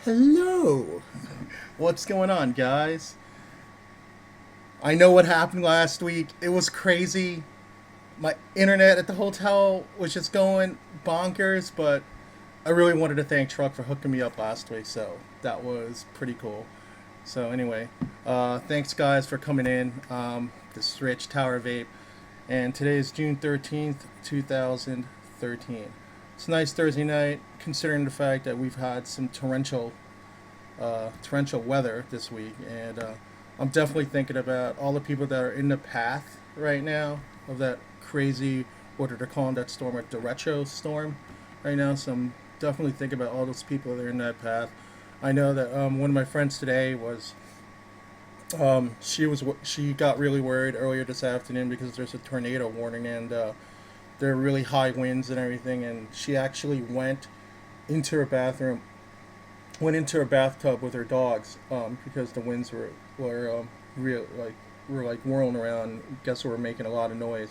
Hello! What's going on, guys? I know what happened last week. It was crazy. My internet at the hotel was just going bonkers, but I really wanted to thank Truck for hooking me up last week, so that was pretty cool. So, anyway, thanks, guys, for coming in. This is Rich Tower Vape, and today is June 13th, 2013. It's a nice Thursday night, considering the fact that we've had some torrential weather this week, and I'm definitely thinking about all the people that are in the path right now of that crazy, what are they calling that storm, like the retro storm right now. So I'm definitely thinking about all those people that are in that path. I know that one of my friends today was she got really worried earlier this afternoon because there's a tornado warning, and there are really high winds and everything, and she actually into her bathroom went into her bathtub with her dogs, because the winds were real, like, were like whirling around. Guess we were making a lot of noise.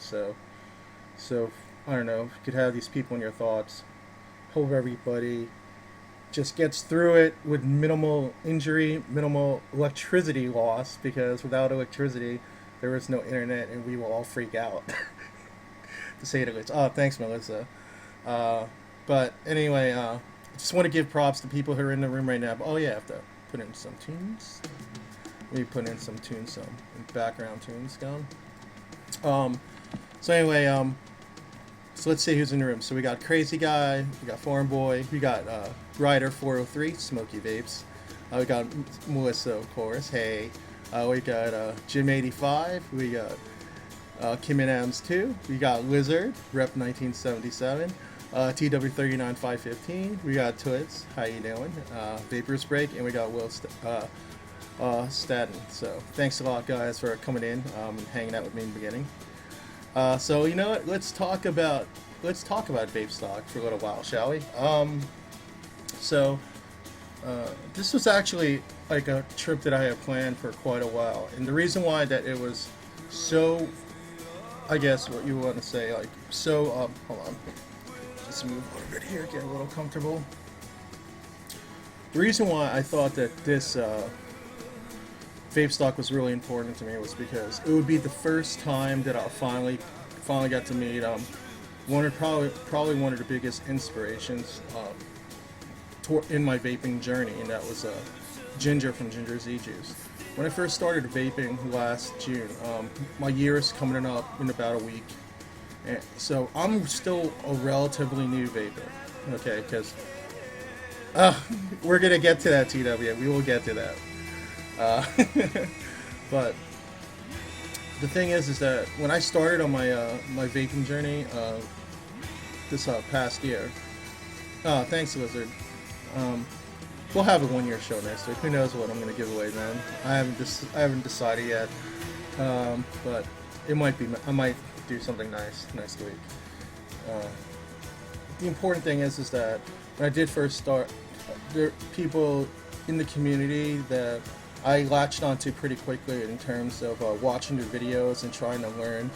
So I don't know. If you could have these people in your thoughts. Hope everybody just gets through it with minimal injury, minimal electricity loss, because without electricity, there is no internet, and we will all freak out. To say the least. Oh, thanks, Melissa. But anyway, I just want to give props to people who are in the room right now. Oh yeah, I have to put in some tunes. Let me put in some tunes, some background tunes going. So anyway, so let's see who's in the room. So we got Crazy Guy, we got Foreign Boy, we got Ryder 403, Smoky Vapes. We got Melissa, of course. Hey, we got Jim 85. We got Kim and Adams 2. We got Lizard, Rep 1977. TW39515. We got Toots. How you doing? Vapors Break, and we got Will Staten. So thanks a lot, guys, for coming in and hanging out with me in the beginning. So you know what? Let's talk about vape stock for a little while, shall we? So this was actually like a trip that I had planned for quite a while, and the reason why that it was so, I guess what you want to say, like so. Hold on. Let's move a little bit here, get a little comfortable. The reason why I thought that this vape stock was really important to me was because it would be the first time that I finally got to meet probably one of the biggest inspirations in my vaping journey, and that was Ginger from Ginger's ejuice. When I first started vaping last June, my year is coming up in about a week. And so I'm still a relatively new vapor, okay? Because we're gonna get to that, TW. We will get to that. But the thing is that when I started on my my vaping journey this past year, thanks, Lizard. We'll have a 1-year show next week. Who knows what I'm gonna give away then? I haven't decided yet, but it might be. I might do something nice next week. The important thing is that when I did first start, there are people in the community that I latched onto pretty quickly in terms of watching their videos and trying to learn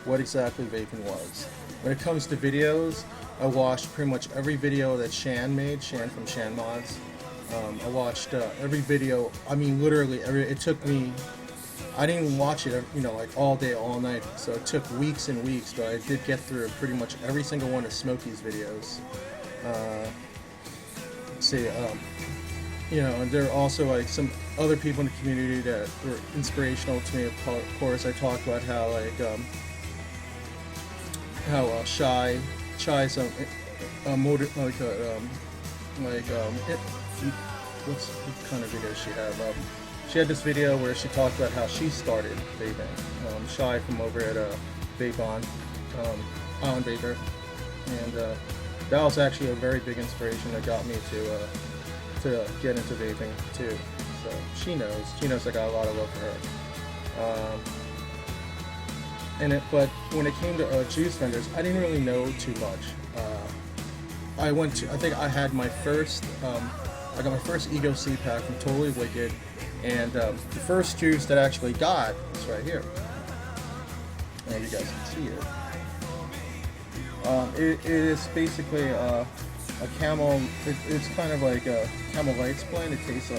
what exactly vaping was. When it comes to videos, I watched pretty much every video that Shan made, Shan from Shan Mods. I watched every video. I mean, literally it took me. I didn't watch it, like all day, all night, so it took weeks and weeks, but I did get through pretty much every single one of Smokey's videos. And there are also like some other people in the community that were inspirational to me. Of course, I talked about how Shy's what kind of video she have? She had this video where she talked about how she started vaping. Shy from over at Vape On Vapor, and that was actually a very big inspiration that got me to get into vaping too. So she knows I got a lot of love for her. But when it came to juice vendors, I didn't really know too much. I think I had my first. I got my first Ego C-Pack from Totally Wicked, and the first juice that I actually got is right here. And you guys can see it. It is basically a Camel. It's kind of like a Camel Lights blend. It tastes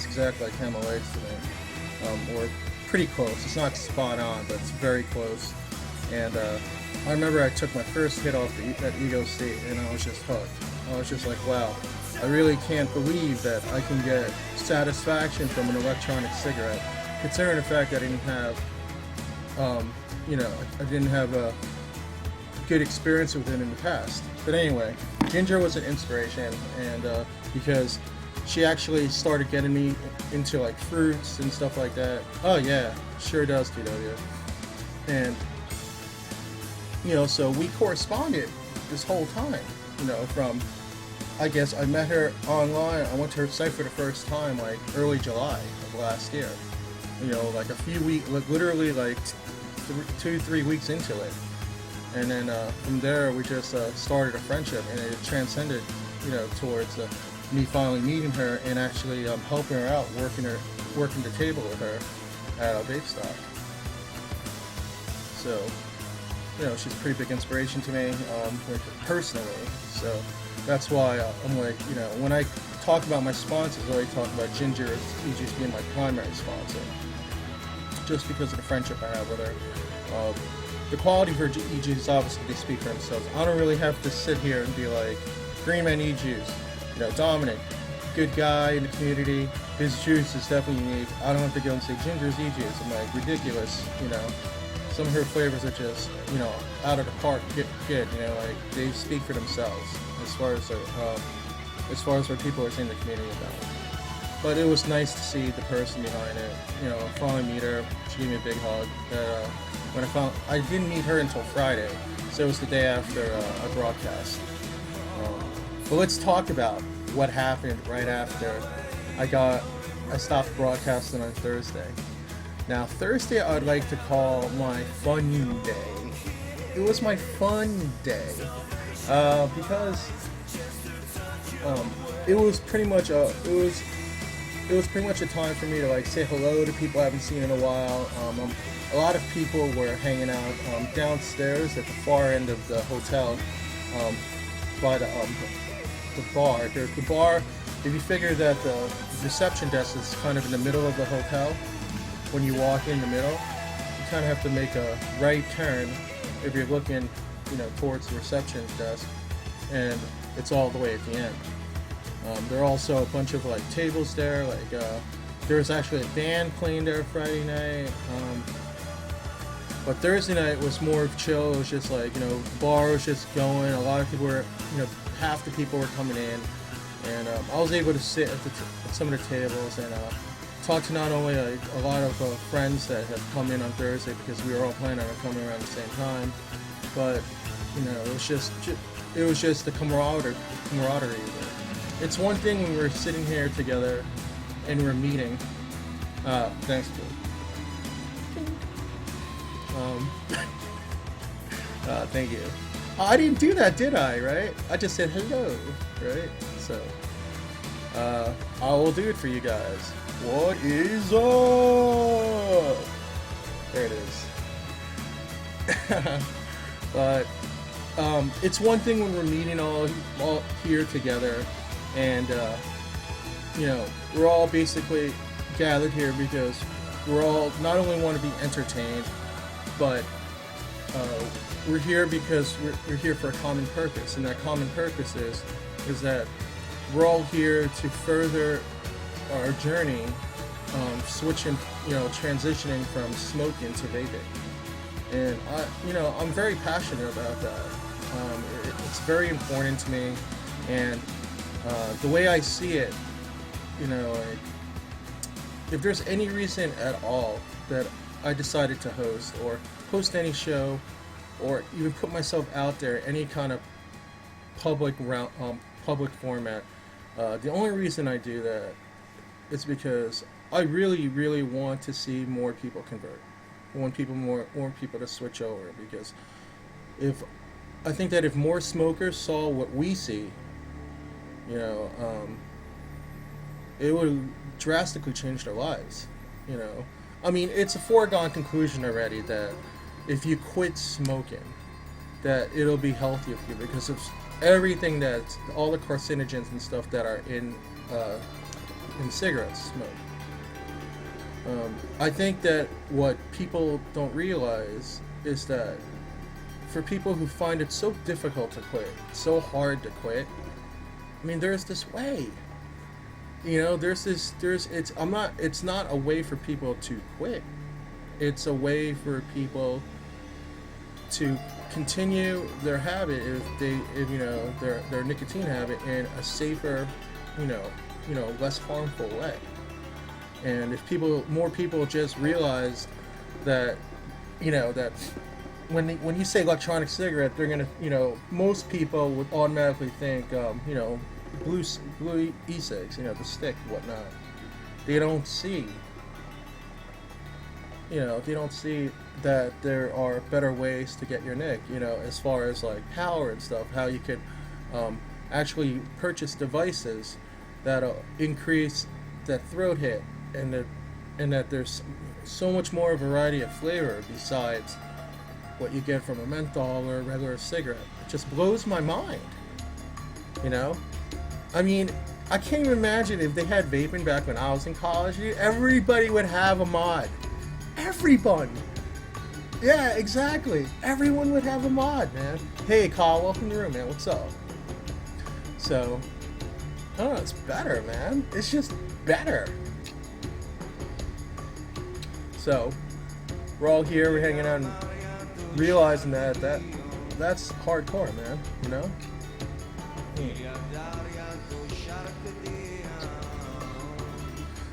exactly like Camel Lights to me, or pretty close. It's not spot on, but it's very close. And I remember I took my first hit off that Ego State, and I was just hooked. I was just like, wow, I really can't believe that I can get satisfaction from an electronic cigarette, considering the fact that I didn't have, I didn't have a good experience with it in the past. But anyway, Ginger was an inspiration, and because she actually started getting me into like fruits and stuff like that. Oh yeah, sure does, TW. And so we corresponded this whole time. From, I guess I met her online. I went to her site for the first time like early July of last year. Like a few weeks, like literally like 2-3 weeks into it. And then from there we just started a friendship, and it transcended, towards me finally meeting her and actually helping her out, working the table with her at a Vape Stock. So, she's a pretty big inspiration to me, personally. So that's why I'm like, when I talk about my sponsors, I always talk about Ginger as ejuice being my primary sponsor, just because of the friendship I have with her. The quality of her ejuice, obviously, they speak for themselves. I don't really have to sit here and be like, Green Man ejuice, Dominic, good guy in the community, his juice is definitely unique. I don't have to go and say Ginger's ejuice. I'm like, ridiculous, Some of her flavors are just, out of the park, good, like, they speak for themselves as far as what people are saying in the community about it. But it was nice to see the person behind it, finally meet her. She gave me a big hug. I didn't meet her until Friday, so it was the day after a broadcast. But let's talk about what happened right after I stopped broadcasting on Thursday. Now, Thursday I'd like to call my fun day. It was my fun day because it was pretty much a time for me to like say hello to people I haven't seen in a while. A lot of people were hanging out downstairs at the far end of the hotel by the bar. There's the bar. If you figure that the reception desk is kind of in the middle of the hotel, when you walk in the middle, you kind of have to make a right turn if you're looking, towards the reception desk, and it's all the way at the end. There are also a bunch of like tables there. Like there was actually a band playing there Friday night. But Thursday night was more chill. It was just like, the bar was just going. A lot of people were, half the people were coming in. And I was able to sit at some of the tables and talk to not only a lot of friends that had come in on Thursday, because we were all planning on coming around the same time, but, it was just the camaraderie. It's one thing when we're sitting here together and we're meeting. Thanks, Bill. Thank you. I didn't do that, did I? Right? I just said hello, right? So, I will do it for you guys. What is up? There it is. But it's one thing when we're meeting all here together, and we're all basically gathered here because we're all not only want to be entertained, but we're here because we're here for a common purpose, and that common purpose is that we're all here to further our journey, transitioning from smoking to vaping. And I'm very passionate about that. It's very important to me, and the way I see it, like, if there's any reason at all that I decided to host any show, or even put myself out there, any kind of public format, the only reason I do that is because I really, really want to see more people convert. I want more people to switch over, because I think that if more smokers saw what we see, it would drastically change their lives. I mean, it's a foregone conclusion already that if you quit smoking, that it'll be healthier for you, because everything that's all the carcinogens and stuff that are in cigarette smoke. I think that what people don't realize is that for people who find it so difficult to quit, so hard to quit, I mean, there's this way. You know, it's not a way for people to quit. It's a way for people to continue their habit if you know, their nicotine habit in a safer, you know, less harmful way. And if more people just realize that, you know, that when you say electronic cigarette, they're gonna, you know, most people would automatically think, you know, blue e-cigs, you know, the stick, whatnot. They don't see, you know, that there are better ways to get your nic, you know, as far as like power and stuff, how you could actually purchase devices that'll increase that throat hit, and that there's so much more variety of flavor besides what you get from a menthol or a regular cigarette. It just blows my mind, you know. I mean, I can't even imagine if they had vaping back when I was in college. Everybody would have a mod. Everyone. Yeah, exactly. Everyone would have a mod, man. Hey, Kyle, welcome to the room, man. What's up? So, I don't know, it's better, man. It's just better. So, we're all here, we're hanging out and realizing that's hardcore, man, you know?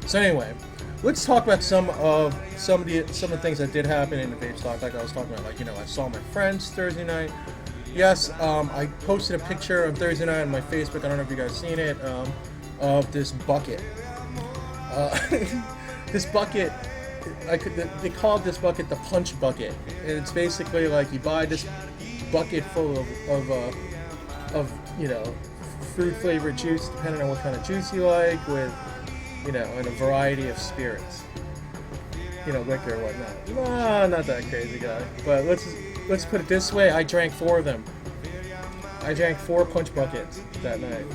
So anyway, let's talk about some of the things that did happen in the vape stock. Like I was talking about, like, you know, I saw my friends Thursday night. Yes, I posted a picture on Thursday night on my Facebook. I don't know if you guys seen it, of this bucket. This bucket, they called this bucket the punch bucket, and it's basically like you buy this bucket full of you know, fruit flavored juice, depending on what kind of juice you like, with, you know, and a variety of spirits, you know, liquor or whatnot. Nah, not that crazy guy, but let's put it this way: I drank 4 of them. I drank 4 punch buckets that night.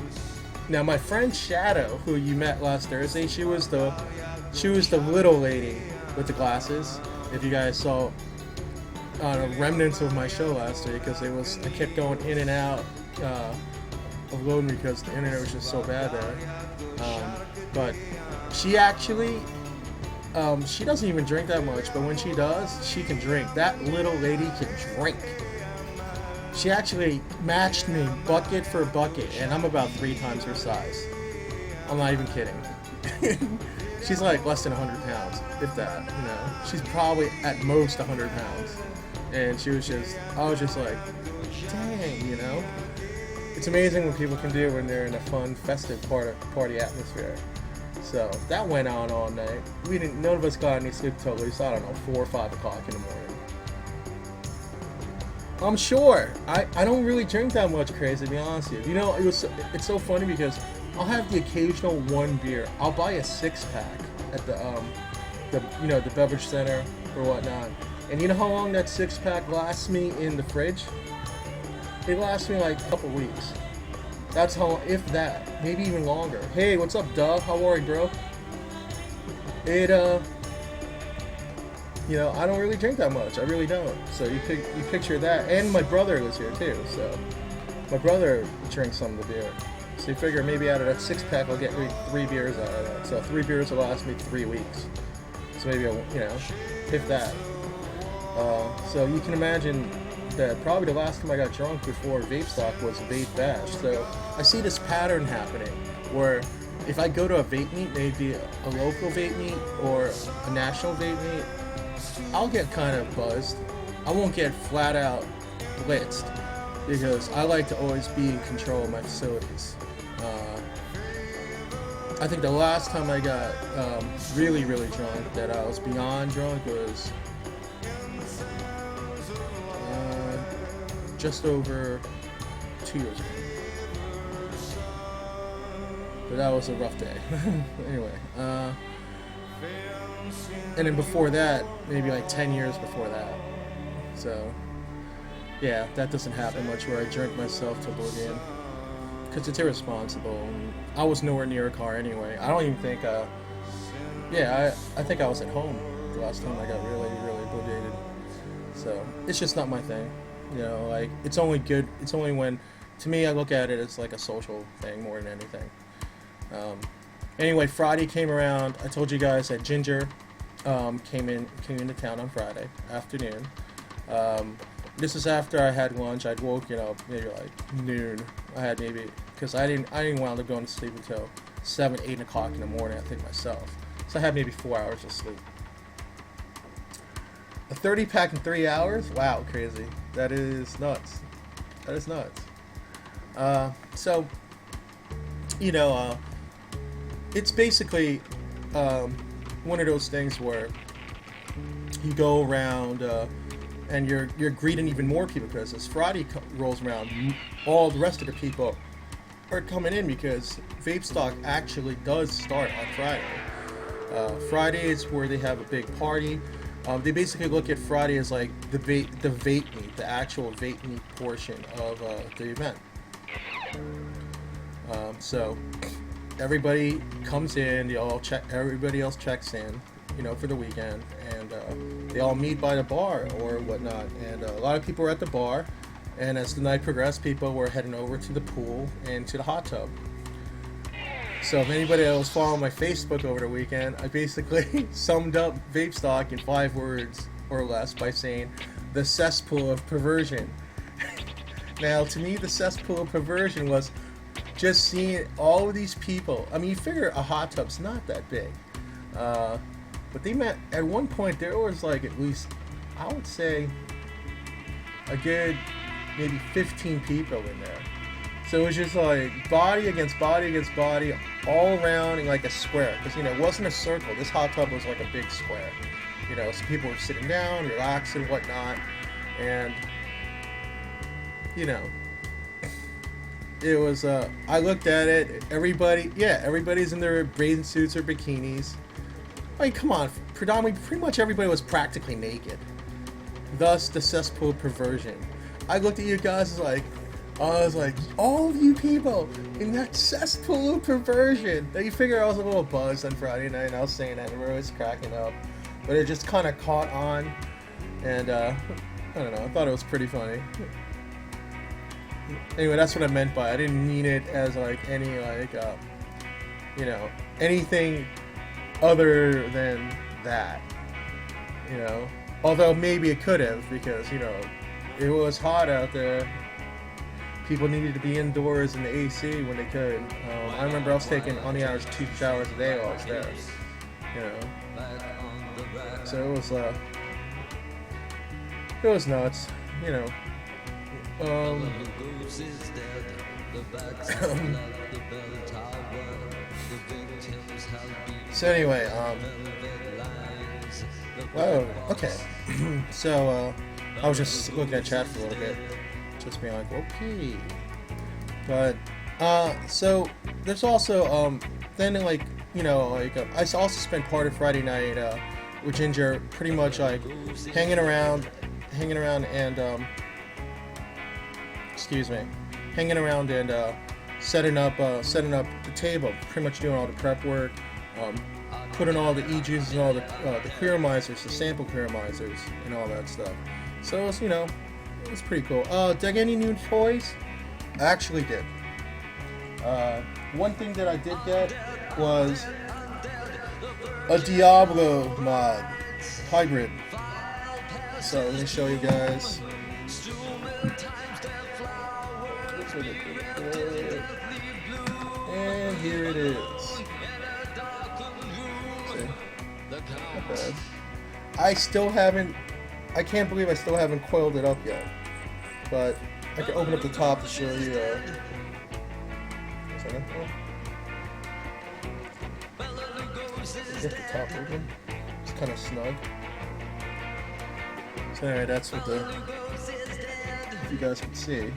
Now my friend Shadow, who you met last Thursday, she was the little lady with the glasses. If you guys saw remnants of my show last week, because I kept going in and out of loading because the internet was just so bad there. But she actually, she doesn't even drink that much, but when she does, she can drink. That little lady can drink. She actually matched me bucket for bucket, and I'm about 3 times her size. I'm not even kidding. She's like less than 100 pounds, if that, you know. She's probably at most 100 pounds. And I was just like, dang, you know. It's amazing what people can do when they're in a fun, festive party atmosphere. So that went on all night. None of us got any sleep till at least, I don't know, 4 or 5 o'clock in the morning. I'm sure. I don't really drink that much, crazy, to be honest with you. You know, it's so funny because I'll have the occasional 1 beer. I'll buy a 6-pack at the beverage center or whatnot. And you know how long that 6-pack lasts me in the fridge? It lasts me like a couple weeks. That's how, if that, maybe even longer. Hey, what's up, Dove? How are you, bro? You know, I don't really drink that much. I really don't. So you picture that. And my brother was here too. So my brother drinks some of the beer. So you figure maybe out of that 6-pack, I'll get maybe 3 beers out of that. So 3 beers will last me 3 weeks. So maybe, you know, if that. So you can imagine that probably the last time I got drunk before Vape Stock was Vape Bash. So I see this pattern happening where if I go to a vape meet, maybe a local vape meet or a national vape meet, I'll get kind of buzzed. I won't get flat out blitzed because I like to always be in control of my facilities. I think the last time I got really, really drunk, that I was beyond drunk, was just over 2 years ago. But that was a rough day. Anyway, and then before that, maybe like 10 years before that. So, yeah, that doesn't happen much where I drink myself to oblivion because it's irresponsible. And I was nowhere near a car anyway. I don't even think. Yeah, I think I was at home the last time I got really really obliviated. So it's just not my thing. You know, like it's only good. It's only when, to me, I look at it as like a social thing more than anything. Um, anyway, Friday came around. I told you guys that Ginger came into town on Friday afternoon. Um, this is after I had lunch. I'd woken up maybe like noon. I had maybe because I didn't wind up going to sleep until 7, 8 o'clock in the morning. I think myself. So I had maybe 4 hours of sleep. A 30 pack in 3 hours? Wow, crazy. That is nuts. That is nuts. So, you know, it's basically one of those things where you go around and you're greeting even more people because as Friday rolls around, all the rest of the people are coming in because vape stock actually does start on Friday. Friday is where they have a big party. They basically look at Friday as like the vape meet, the actual vape meet portion of the event. So everybody comes in, everybody else checks in, you know, for the weekend, and they all meet by the bar or whatnot. And a lot of people are at the bar, and as the night progressed, people were heading over to the pool and to the hot tub. So if anybody that was following my Facebook over the weekend, I basically summed up vape stock in 5 words or less by saying the cesspool of perversion. Now, to me, the cesspool of perversion was just seeing all of these people. I mean, you figure a hot tub's not that big. But they met, at one point, there was like at least, I would say, a good maybe 15 people in there. So it was just like body against body against body, all around in like a square. Because, you know, it wasn't a circle. This hot tub was like a big square. You know, so people were sitting down, relaxing, whatnot. And, you know, it was, I looked at it, everybody's in their bathing suits or bikinis. I mean, come on, predominantly, pretty much everybody was practically naked. Thus, the cesspool of perversion. I looked at you guys I was like, all of you people in that cesspool of perversion. Now you figure I was a little buzzed on Friday night and I was saying that and we were always cracking up. But it just kind of caught on. And, I don't know, I thought it was pretty funny. Anyway, that's what I meant by it. I didn't mean it as like any like, you know, anything other than that. You know, although maybe it could have because, you know, it was hot out there. People needed to be indoors in the AC when they could. I remember I was taking on the average 2 showers a day while I was there. You know, so it was nuts. You know. So anyway, oh, okay. So I was just looking at chat for a little bit. Just being like, okay. But, so, there's also, then, like, you know, like, I also spent part of Friday night, with Ginger, pretty much, like, hanging around, and, setting up the table, pretty much doing all the prep work, putting all the ejuces and all the clearamizers, the sample clearamizers, and all that stuff. So, it was, you know, it was pretty cool. Did I get any new toys? I actually did. One thing that I did get was a Diablo mod hybrid. So let me show you guys. And here it is. See? Not bad. I can't believe I still haven't coiled it up yet. But I can open up the top to show you. Get the top open. It's kind of snug. So anyway, that's what if you guys can see.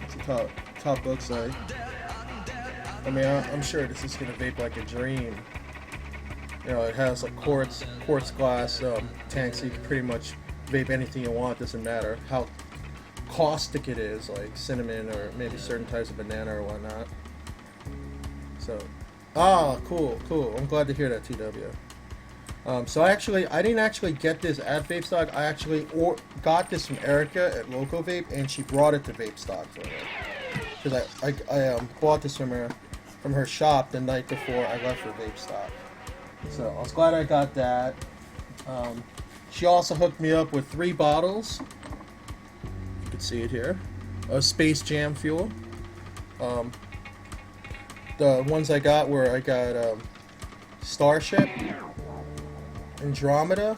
That's the top looks like. I mean, I'm sure this is gonna vape like a dream. You know, it has like quartz glass tanks, so you can pretty much vape anything you want. Doesn't matter how caustic it is, like cinnamon or maybe certain types of banana or whatnot. So, cool. I'm glad to hear that, TW. So I didn't actually get this at Vape Stock. I actually got this from Erica at Loco Vape, and she brought it to Vape Stock for me. Because I bought this from her shop the night before I left for Vape Stock. So I was glad I got that. She also hooked me up with 3 bottles. You can see it here. Of Space Jam fuel. The ones I got Starship, Andromeda,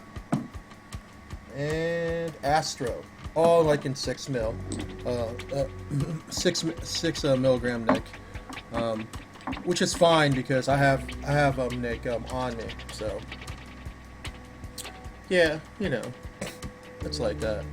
and Astro, all like in 6 mil, 6 milligram Nick, which is fine because I have Nick on me, so yeah, you know, it's like that.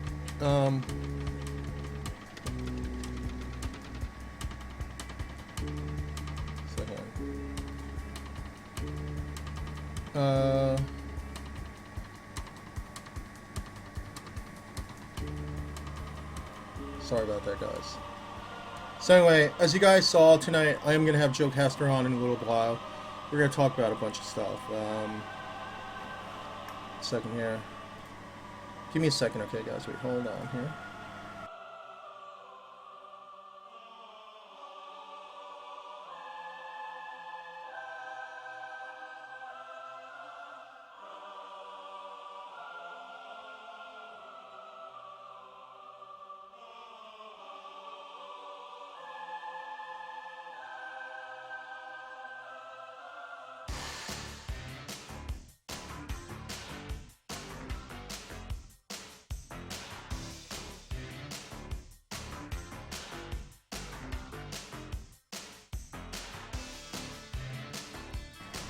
Sorry about that, guys. So anyway, as you guys saw tonight, I am going to have Joe Castro on in a little while. We're going to talk about a bunch of stuff. Second here. Give me a second, okay, guys? Wait, hold on here.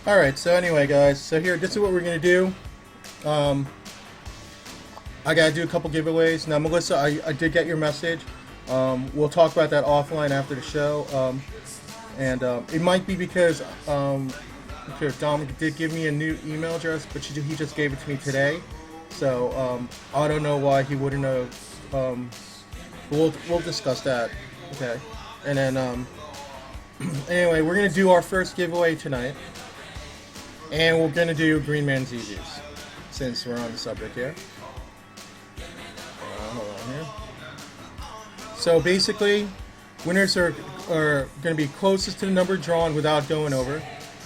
Alright, so anyway, guys, so here, this is what we're going to do. I got to do a couple giveaways. Now, Melissa, I did get your message. We'll talk about that offline after the show. It might be because Dominic did give me a new email address, but he just gave it to me today. So, I don't know why he wouldn't have. We'll discuss that, okay? And then, anyway, we're going to do our first giveaway tonight. And we're going to do Green Man's ejuice, since we're on the subject here. Hold on here. So basically, winners are going to be closest to the number drawn without going over.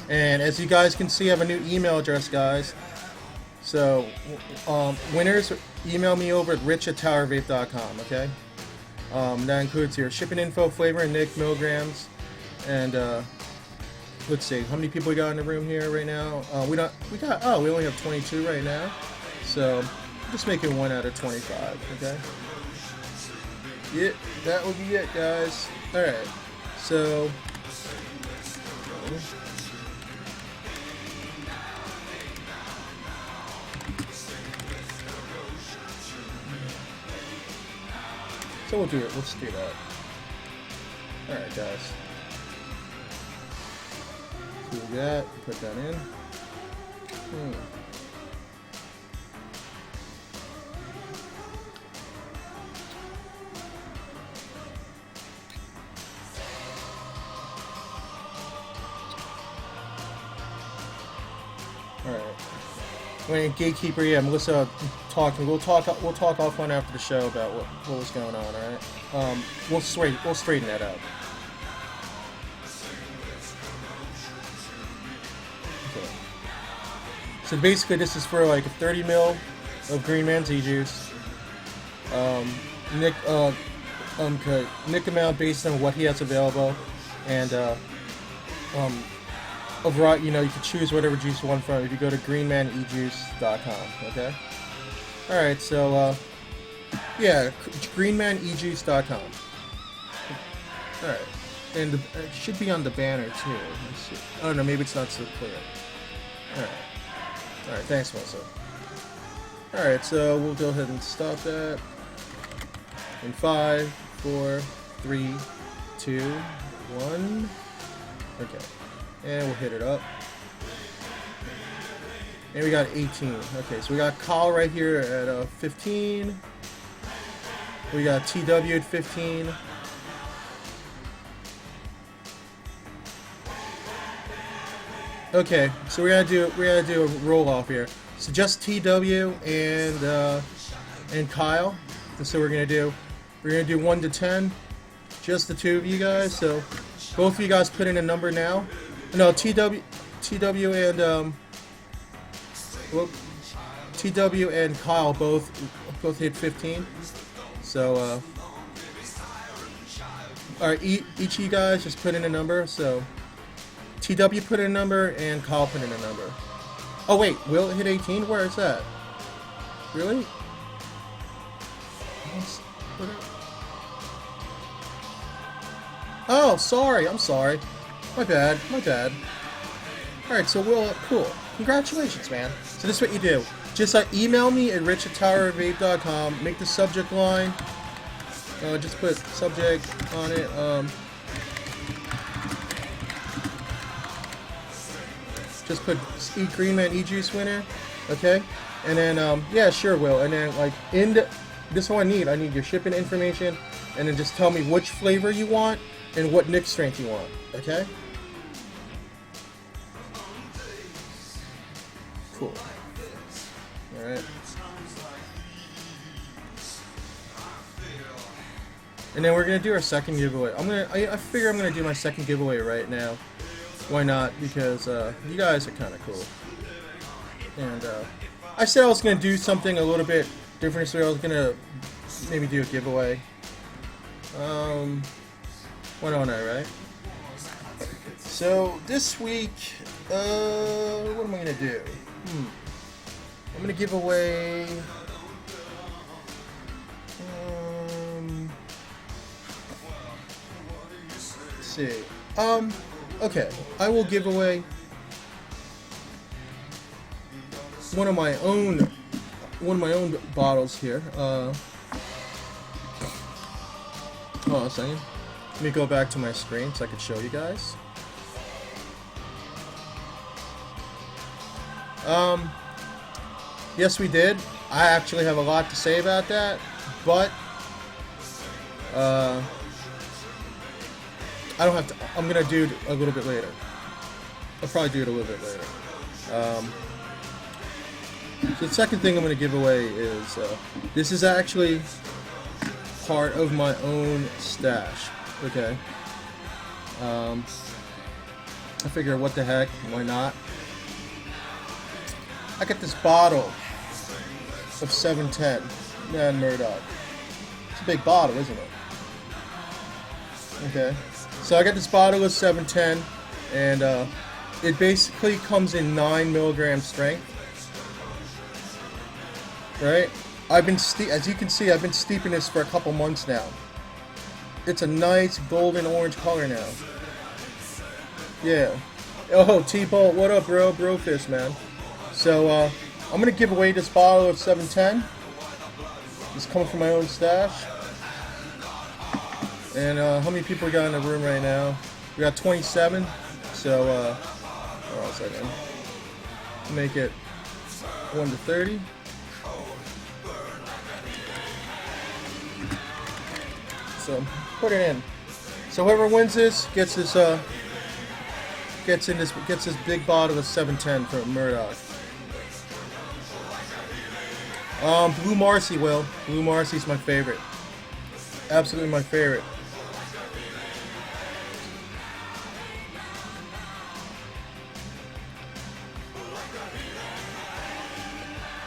And as you guys can see, I have a new email address, guys. So, winners, email me over at rich@towervape.com, okay? That includes your shipping info, flavor, and Nick, milligrams, and let's see, how many people we got in the room here right now? We only have 22 right now. So, I'm just making 1 out of 25, okay? Yeah, that would be it, guys. Alright, so... So we'll do it, let's do that. Alright, guys. Do that, put that in. All right. When gatekeeper, yeah, Melissa talking. We'll talk offline after the show about what was going on. All right. We'll straighten that out. So basically, this is for like a 30 mil of Green Man's ejuice. Nick amount based on what he has available, and a variety. You know, you can choose whatever juice you want from. If you go to greenmanejuice.com, okay. All right, so yeah, greenmanejuice.com. All right, and it should be on the banner too. Let's see. Oh no, maybe it's not so clear. All right. Alright, thanks, Melissa. Alright, so we'll go ahead and stop that. In 5, 4, 3, 2, 1. Okay. And we'll hit it up. and we got 18. Okay, so we got Kyle right here at 15. We got TW at 15. Okay, so we're gonna do a roll off here. So just TW and Kyle. So we're gonna do 1 to 10, just the two of you guys. So both of you guys put in a number now. No, TW and well, TW and Kyle both hit 15. So all right, each of you guys just put in a number. So TW put in a number and Kyle put in a number. Oh wait, Will hit 18? Where is that? Really? Oh, sorry. I'm sorry. My bad. Alright, so Will, cool. Congratulations, man. So this is what you do. Just email me at rich@towerofvape.com. Make the subject line. Just put subject on it. Just put Green Man eJuice winner. Okay? And then, yeah, sure, Will. And then, like, this is what I need. I need your shipping information. And then just tell me which flavor you want and what nip strength you want. Okay? Cool. Alright. And then we're gonna do our second giveaway. I figure I'm gonna do my second giveaway right now. Why not? Because you guys are kinda cool. And I said I was gonna do something a little bit different, so I was gonna maybe do a giveaway. Why don't I, right? So this week, what am I gonna do? I'm gonna give away. Let's see. Okay, I will give away one of my own bottles here. Hold on a second. Let me go back to my screen so I can show you guys. Yes, we did. I actually have a lot to say about that, but I don't have to. I'm gonna do it a little bit later. I'll probably do it a little bit later. So the second thing I'm gonna give away is this is actually part of my own stash. Okay. I figure, what the heck? Why not? I got this bottle of 710 Man Murdoch. It's a big bottle, isn't it? Okay. So I got this bottle of 710, and it basically comes in 9 milligram strength. Right? As you can see, I've been steeping this for a couple months now. It's a nice golden orange color now. Yeah. Oh, T-Bolt, what up, bro? Brofist, man. So, I'm gonna give away this bottle of 710. It's coming from my own stash. And, how many people we got in the room right now? We got 27. So, hold on a second. Make it 1 to 30. So, put it in. So whoever wins this gets this big bottle of 710 from Murdoch. Blue Marcy, Will. Blue Marcy's my favorite. Absolutely my favorite.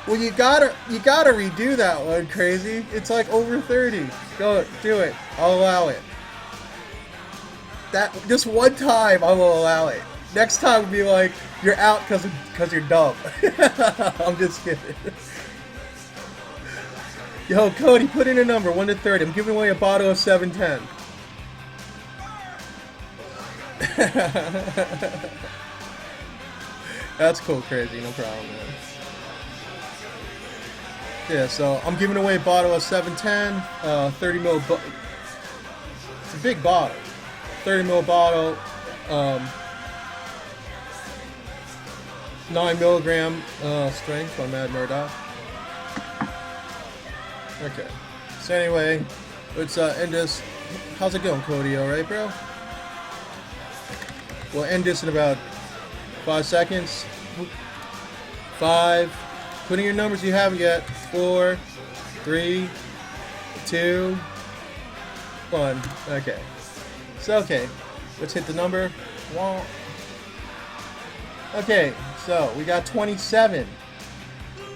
Well, you gotta redo that one, crazy. It's like over 30. Go, do it. I'll allow it. That just one time, I will allow it. Next time, will be like, you're out because you're dumb. I'm just kidding. Yo, Cody, put in a number, 1 to 30. I'm giving away a bottle of 710. That's cool, crazy. No problem, man. Yeah, so I'm giving away a bottle of 710, 30 ml. It's a big bottle. 30 ml bottle. 9 milligram strength on Mad Murdoch. Okay. So anyway, let's end this. How's it going, Cody? All right, bro? We'll end this in about 5 seconds. 5. Put in your numbers you haven't yet. 4, 3, 2, 1. Okay. So okay, let's hit the number. 1. Okay, so we got 27.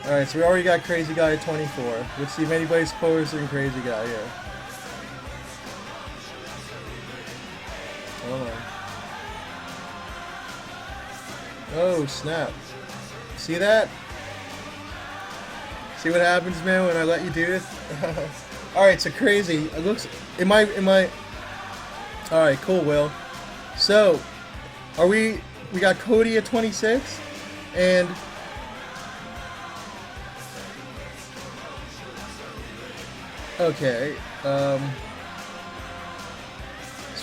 Alright, so we already got Crazy Guy at 24. Let's see if anybody's closer than Crazy Guy here. Hold on. Oh, snap. See that? See what happens, man, when I let you do this? Alright, so Crazy. It looks... Am I... Alright, cool, Will. So, are we... We got Cody at 26, and... Okay, so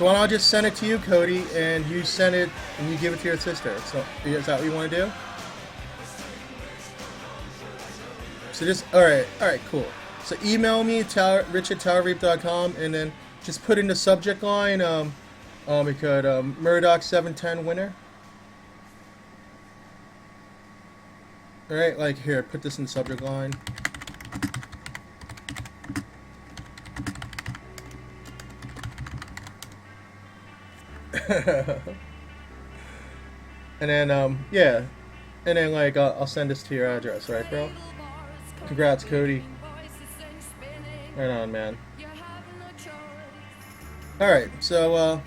why don't I just send it to you, Cody, and you send it, and you give it to your sister. So, is that what you want to do? So just, alright, cool. So email me, rich@towervape.com, and then just put in the subject line, we could, Murdoch 710 winner. Alright, like, here, put this in the subject line. And then, yeah. And then, like, I'll send this to your address, right, bro? Congrats, Cody. Right on, man. Alright, so,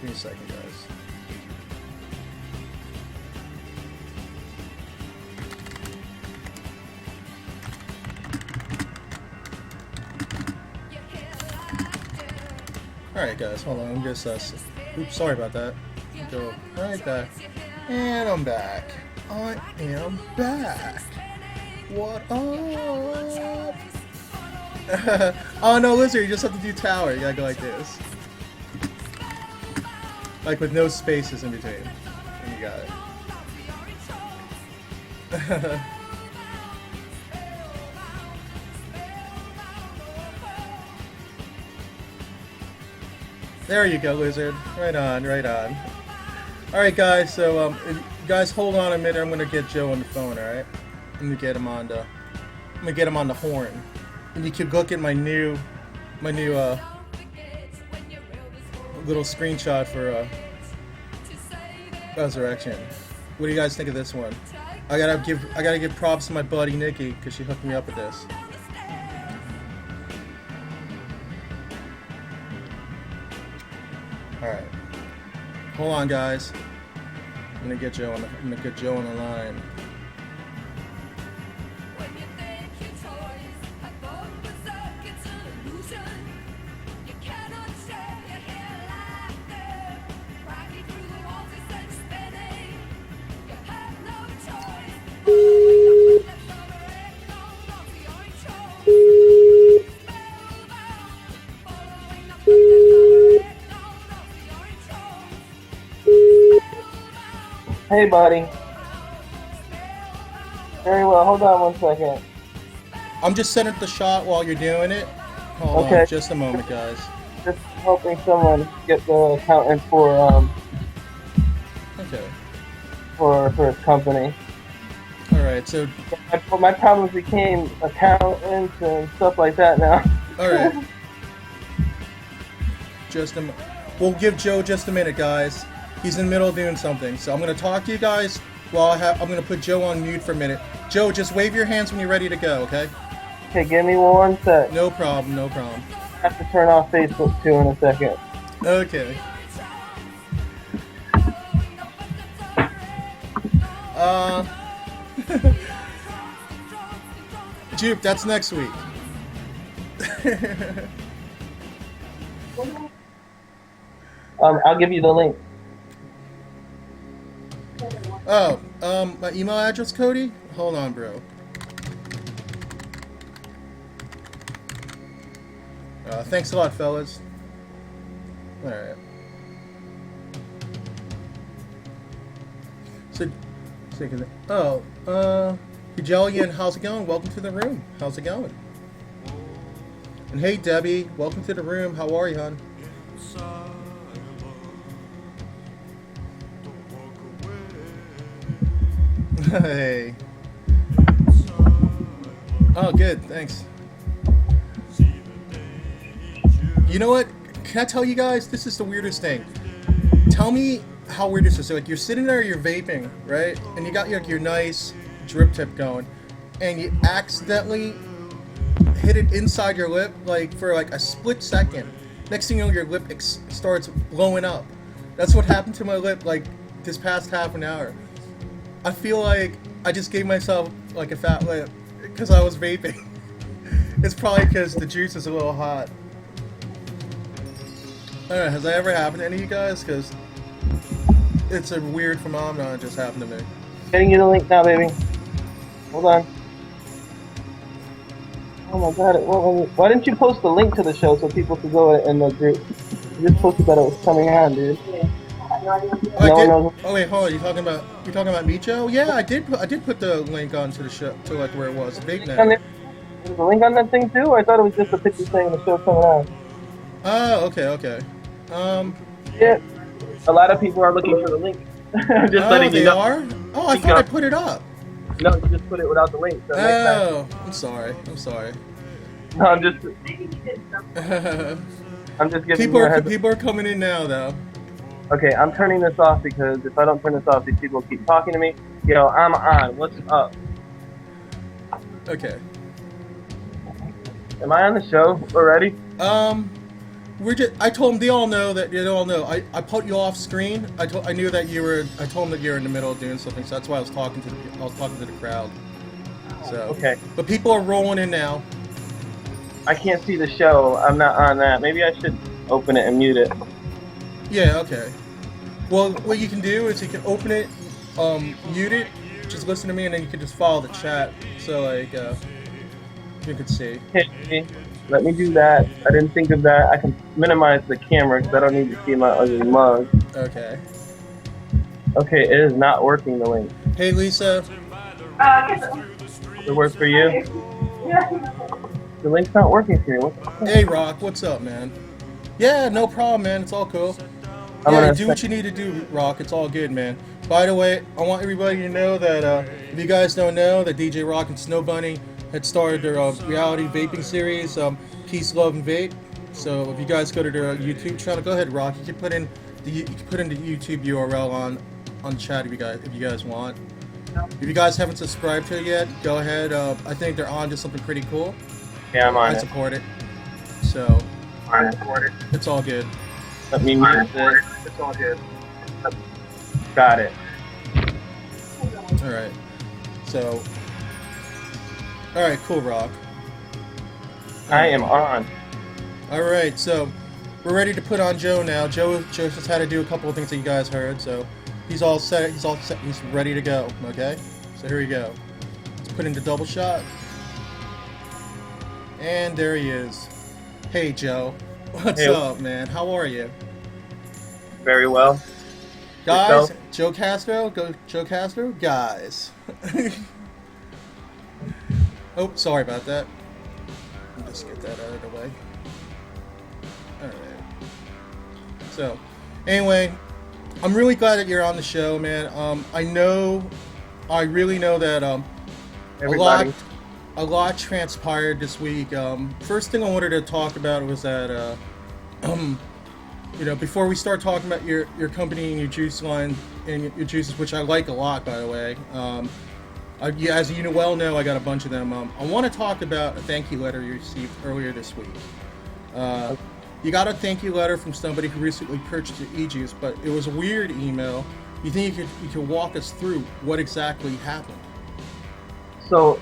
give me a second, guys. Alright, guys, hold on. I'm just, oops, sorry about that. Go right back. And I'm back. I am back. What up? Oh, no, Lizard, you just have to do tower. You gotta go like this. Like with no spaces in between. And you got it. There you go, Lizard. Right on, right on. Alright, guys, so, if you guys hold on a minute, I'm gonna get Joe on the phone, alright? I'm gonna get him on the horn. And you can look at my new, little screenshot for, Resurrection. What do you guys think of this one? I gotta give props to my buddy Nikki, because she hooked me up with this. Alright. Hold on, guys. I'm gonna get Joe on the line. Hey, buddy. Very well. Hold on 1 second. I'm just setting up the shot while you're doing it. Hold on, just a moment, guys. Just hoping someone get the accountant for Okay. for his company. All right. So. My problems became accountants and stuff like that now. All right. We'll give Joe just a minute, guys. He's in the middle of doing something, so I'm gonna talk to you guys while I'm gonna put Joe on mute for a minute. Joe, just wave your hands when you're ready to go, okay? Okay, give me 1 sec. No problem, no problem. I have to turn off Facebook too in a second. Okay. Jupe, that's next week. I'll give you the link. Oh, my email address, Cody? Hold on, bro. Thanks a lot, fellas. All right. Hijelian, how's it going? Welcome to the room. How's it going? And hey, Debbie, welcome to the room. How are you, hon? Hey. Oh, good. Thanks. You know what? Can I tell you guys? This is the weirdest thing. Tell me how weird this is. So, like, you're sitting there, you're vaping, right? And you got your nice drip tip going, and you accidentally hit it inside your lip, like, for like a split second. Next thing you know, your lip starts blowing up. That's what happened to my lip, like, this past half an hour. I feel like I just gave myself, like, a fat lip because I was vaping. It's probably because the juice is a little hot. Alright, has that ever happened to any of you guys? Because it's a weird phenomenon that just happened to me. Getting you the link now, baby. Hold on. Oh my god, it won't let me. Why didn't you post the link to the show so people could go in the group? You just posted that it was coming on, dude. Oh wait, hold on. You talking about me, Joe? Yeah, I did put the link onto the show to like where it was. Big now. There's a link on that thing too? I thought it was just a picture saying the show's coming on. Oh, okay. Yeah. A lot of people are looking for the link. Just letting you know. They are? Oh, I thought I put it up. No, you just put it without the link. So I'm sorry. No, I'm just giving people are coming in now, though. Okay, I'm turning this off because if I don't turn this off, these people keep talking to me. Yo, I'm on. What's up? Okay. Am I on the show already? I told them they all know. I put you off screen. I knew that you were. I told them that you were in the middle of doing something, so that's why I was talking to the crowd. So okay. But people are rolling in now. I can't see the show. I'm not on that. Maybe I should open it and mute it. Yeah. Okay. Well, what you can do is you can open it, mute it, just listen to me, and then you can just follow the chat. So like, you can see. Okay. Let me do that. I didn't think of that. I can minimize the camera because I don't need to see my ugly mug. Okay. Okay, it is not working, the link. Hey, Lisa. It works for you? The link's not working for you. Hey, Rock. What's up, man? Yeah, no problem, man. It's all cool. Do what you need to do, Rock. It's all good, man. By the way, I want everybody to know that if you guys don't know, that DJ Rock and Snow Bunny had started their reality vaping series, Peace, Love, and Vape. So if you guys go to their YouTube channel, go ahead, Rock. You can put in the YouTube URL on the chat if you guys want. If you guys haven't subscribed to it yet, go ahead. I think they're on to something pretty cool. Yeah, I'm on I support it. So I support it. It's all good. Let me mute this. It's all good. Got it. All right. So. All right, cool, Rock. I am on. All right, so we're ready to put on Joe now. Joe just had to do a couple of things that you guys heard, so he's all set. He's ready to go. Okay, so here we go. Let's put in the double shot, and there he is. Hey, Joe. What's up, man? How are you? Very well. Guys, Joe Castro. Go, Joe Castro. Guys. Oh, sorry about that. Let me just get that out of the way. Alright. So, anyway, I'm really glad that you're on the show, man. I really know that a lot transpired this week. First thing I wanted to talk about was that, before we start talking about your company and your juice line and your juices, which I like a lot, by the way. As you well know, I got a bunch of them. I want to talk about a thank you letter you received earlier this week. You got a thank you letter from somebody who recently purchased your ejuice, but it was a weird email. You think you could walk us through what exactly happened? So,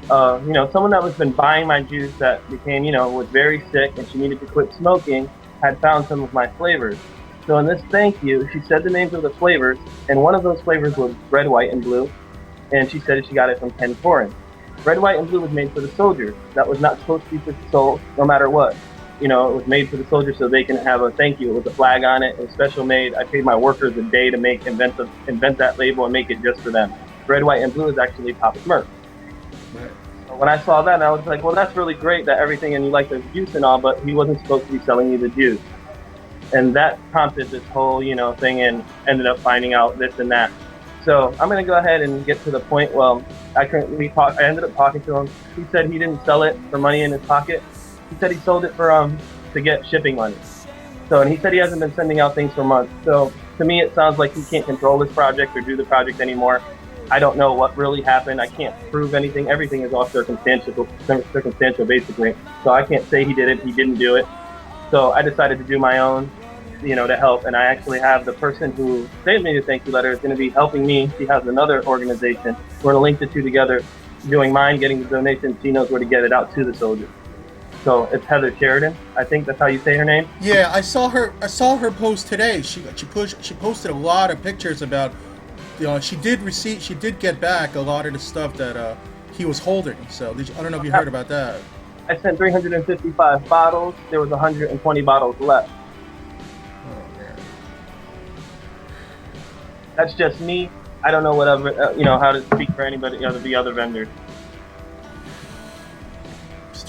someone that was been buying my juice that became, was very sick and she needed to quit smoking, had found some of my flavors. So in this thank you, she said the names of the flavors, and one of those flavors was red, white, and blue. And she said she got it from Ken Foreign. Red, white, and blue was made for the soldier. That was not supposed to be for the soul, no matter what. you know, it was made for the soldiers so they can have a thank you. It was a flag on it. It was special made. I paid my workers a day to invent that label and make it just for them. Red, white, and blue is actually Papa Smurf. Right. So when I saw that, I was like, well, that's really great that everything, and you like the juice and all, but he wasn't supposed to be selling you the juice. And that prompted this whole, you know, thing, and ended up finding out this and that. So I'm going to go ahead and get to the point. Well, I ended up talking to him. He said he didn't sell it for money in his pocket. He said he sold it for to get shipping money. So, and he said he hasn't been sending out things for months. So to me, it sounds like he can't control this project or do the project anymore. I don't know what really happened. I can't prove anything. Everything is all circumstantial basically. So I can't say he did it, he didn't do it. So I decided to do my own, you know, to help. And I actually have the person who sent me the thank you letter is going to be helping me. She has another organization. We're going to link the two together, doing mine, getting the donations. She knows where to get it out to the soldiers. So it's Heather Sheridan. I think that's how you say her name. Yeah, I saw her post today. She posted a lot of pictures about, you know, she did get back a lot of the stuff that he was holding. So I don't know if you heard about that. I sent 355 bottles. There was 120 bottles left. Oh man. That's just me. I don't know whatever you know how to speak for anybody the other vendors.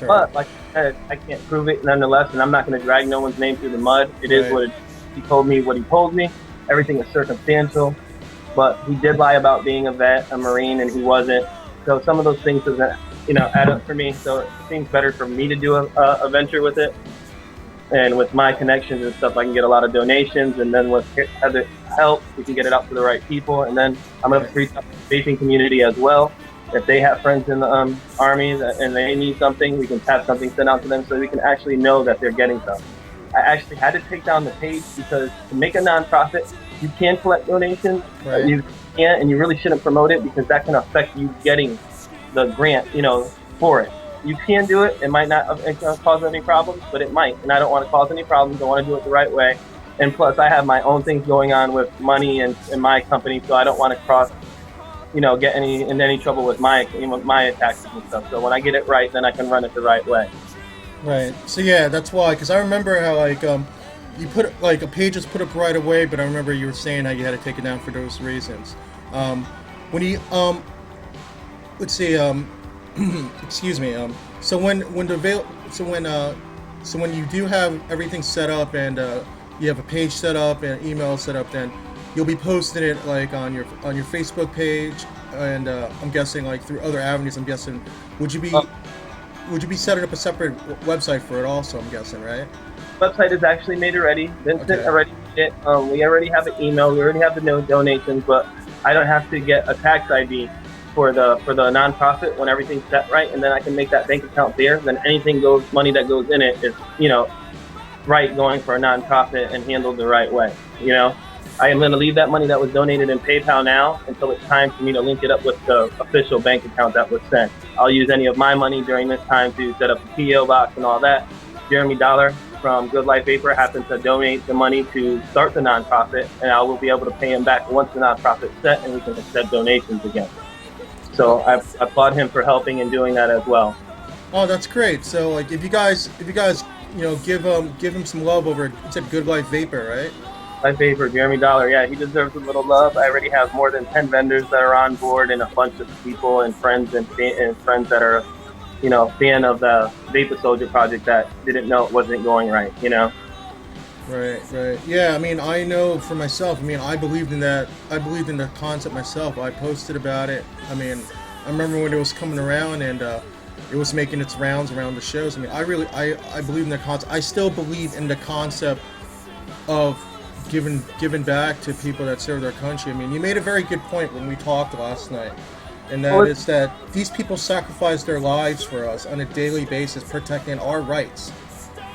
But like I said, I can't prove it nonetheless, and I'm not going to drag no one's name through the mud. It is what it is. He told me what he told me. Everything is circumstantial, but he did lie about being a vet, a Marine, and he wasn't. So some of those things doesn't, you know, add up for me. So it seems better for me to do a venture with it, and with my connections and stuff, I can get a lot of donations, and then with other help, we can get it out to the right people. And then I'm going to reach out to the vaping community as well. If they have friends in the Army and they need something, we can have something sent out to them so we can actually know that they're getting something. I actually had to take down the page because to make a nonprofit, you can collect donations. Right. You can't, and you really shouldn't promote it because that can affect you getting the grant, you know, for it. You can do it. It might not cause any problems, but it might. And I don't want to cause any problems. I want to do it the right way. And plus, I have my own things going on with money and my company, so I don't want to get in any trouble with my taxes and stuff. So when I get it right, then I can run it the right way. Right. So yeah, that's why. Because I remember how you put like a page was put up right away, but I remember you were saying how you had to take it down for those reasons. When you let's see, excuse me. So when you do have everything set up and you have a page set up and email set up, then you'll be posting it like on your Facebook page, and I'm guessing like through other avenues. I'm guessing would you be setting up a separate website for it also? I'm guessing, right? Website is actually made already. Vincent already did it. We already have an email. We already have the donations, but I don't have to get a tax ID for the nonprofit when everything's set right, and then I can make that bank account there. Then money that goes in it is, you know, right, going for a nonprofit and handled the right way. You know, I am going to leave that money that was donated in PayPal now until it's time for me to link it up with the official bank account that was sent. I'll use any of my money during this time to set up the PO box and all that. Jeremy Dollar from Good Life Vapor happened to donate the money to start the nonprofit, and I will be able to pay him back once the nonprofit's set and we can accept donations again. So I applaud him for helping and doing that as well. Oh, that's great. So like if you guys you know give him some love over, it's at Good Life Vapor, right? Life Vapor, Jeremy Dollar, yeah, he deserves a little love. I already have more than 10 vendors that are on board and a bunch of people and friends that are, you know, fan of the Vapor Soldier project that didn't know it wasn't going right, you know? Right. Yeah, I mean, I know for myself, I mean, I believed in that. I believed in the concept myself. I posted about it. I mean, I remember when it was coming around and it was making its rounds around the shows. I mean, I believe in the concept. I still believe in the concept of giving back to people that serve their country. I mean, you made a very good point when we talked last night, and that is that these people sacrifice their lives for us on a daily basis, protecting our rights.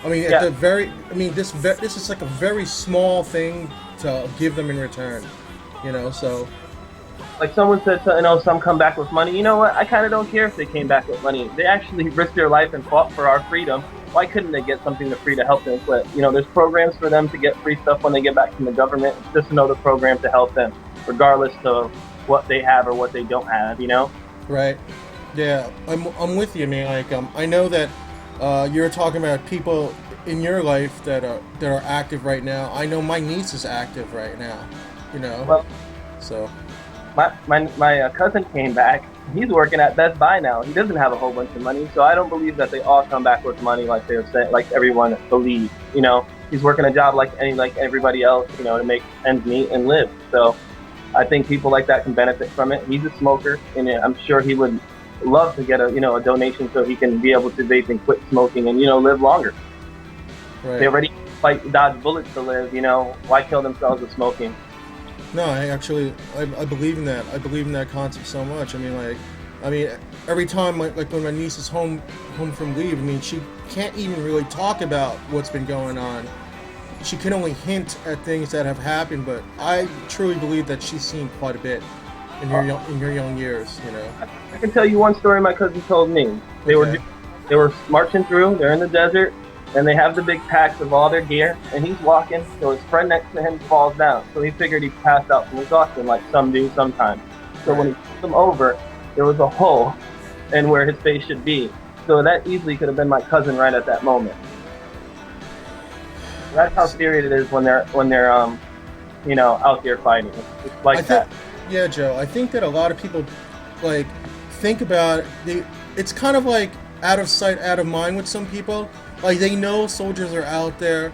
I mean, this is like a very small thing to give them in return, you know. So, like someone said, you know, some come back with money. You know what? I kind of don't care if they came back with money. They actually risked their life and fought for our freedom. Why couldn't they get something for free to help them quit? You know, there's programs for them to get free stuff when they get back from the government. It's just another program to help them, regardless of what they have or what they don't have, you know? Right. Yeah, I'm with you, man. Like, I know that you're talking about people in your life that are active right now. I know my niece is active right now, you know. Well, So my cousin came back. He's working at Best Buy now. He doesn't have a whole bunch of money, so I don't believe that they all come back with money like they're saying, like everyone believes. You know, he's working a job like everybody else, you know, to make ends meet and live. So I think people like that can benefit from it. He's a smoker, and I'm sure he would love to get a donation so he can be able to vape and quit smoking and live longer. right. They already fight dodge bullets to live. Why kill themselves with smoking? No, I believe in that. I believe in that concept so much. I mean, every time like when my niece is home from leave, I mean, she can't even really talk about what's been going on. She can only hint at things that have happened, but I truly believe that she's seen quite a bit in her young years. You know. I can tell you one story my cousin told me. They were marching through. They're in the desert, and they have the big packs of all their gear. And he's walking, so his friend next to him falls down. So he figured he passed out from exhaustion, like some do sometimes. So when he pulled him over, there was a hole in where his face should be. So that easily could have been my cousin right at that moment. That's how serious it is when they're out there fighting. It's like that. Yeah, Joe. I think that a lot of people like think about it. It's kind of like out of sight, out of mind with some people. Like they know soldiers are out there,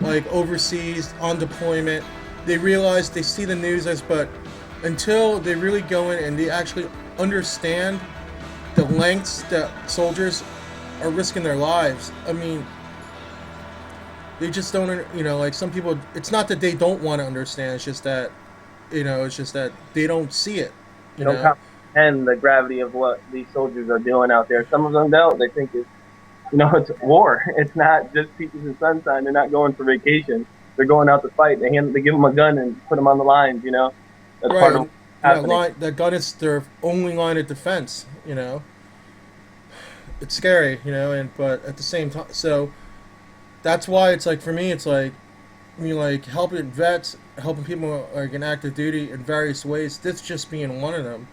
like overseas on deployment. They realize they see the news but until they really go in and they actually understand the lengths that soldiers are risking their lives. I mean, they just don't, like some people, it's not that they don't want to understand, it's just that, they don't see it. They don't comprehend the gravity of what these soldiers are doing out there. Some of them don't. They think it's war. It's not just peaches and sunshine. They're not going for vacation. They're going out to fight. They give them a gun and put them on the lines, That's right. part of happening. That gun is their only line of defense, It's scary, but at the same time, so that's why it's like, for me, it's like, like helping vets, helping people like in active duty in various ways, this just being one of them.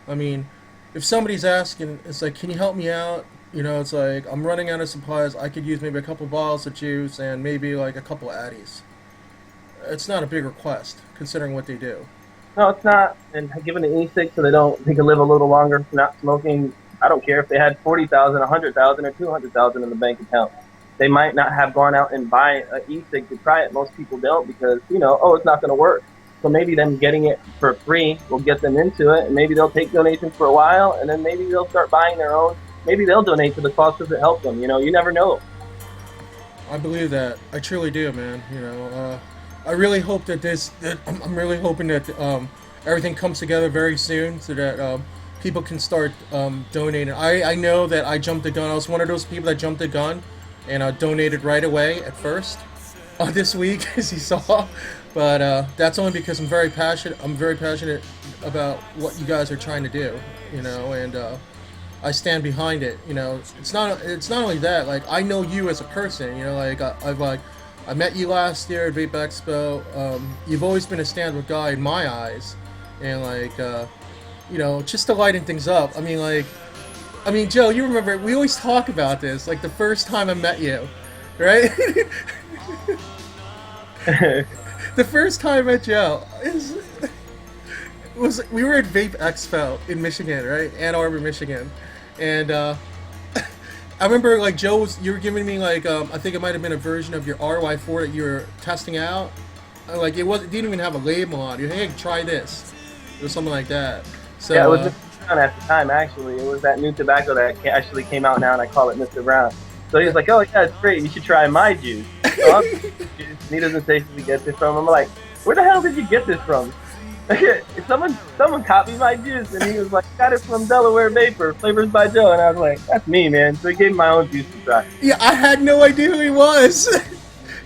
I mean, if somebody's asking, it's like, can you help me out? It's like, I'm running out of supplies. I could use maybe a couple bottles of juice and maybe like a couple of Addies. It's not a big request, considering what they do. No, it's not. And giving an e-cig so they can live a little longer, not smoking. I don't care if they had 40,000, 100,000, or 200,000 in the bank account. They might not have gone out and buy an e-cig to try it. Most people don't because, it's not going to work. So maybe them getting it for free will get them into it, and maybe they'll take donations for a while, and then maybe they'll start buying their own. Maybe they'll donate to the cause because it helps them. You never know. I believe that. I truly do, man. I really hope I'm really hoping that everything comes together very soon so that people can start donating. I know that I jumped the gun. I was one of those people that jumped the gun and donated right away at first this week, as you saw. But that's only because I'm very passionate. I'm very passionate about what you guys are trying to do, and I stand behind it. It's not only that. Like, I know you as a person. I met you last year at Vape Expo. You've always been a stand-up guy in my eyes, and just to lighten things up. I mean, Joe, you remember we always talk about this. Like the first time I met you, right? The first time I met Joe was we were at Vape Expo in Michigan, right? Ann Arbor, Michigan, and I remember like you were giving me like I think it might have been a version of your RY4 that you were testing out. Like it didn't even have a label on it. Hey, try this. It was something like that. So yeah, it was Mr. Brown at the time. Actually, it was that new tobacco that actually came out now, and I call it Mr. Brown. So he was like, "Oh yeah, it's great. You should try my juice." So he doesn't say where he gets it from. I'm like, "Where the hell did you get this from?" Someone copied my juice, and he was like, "Got it from Delaware Vapor, Flavorz by Joe." And I was like, "That's me, man." So he gave me my own juice to try. Yeah, I had no idea who he was.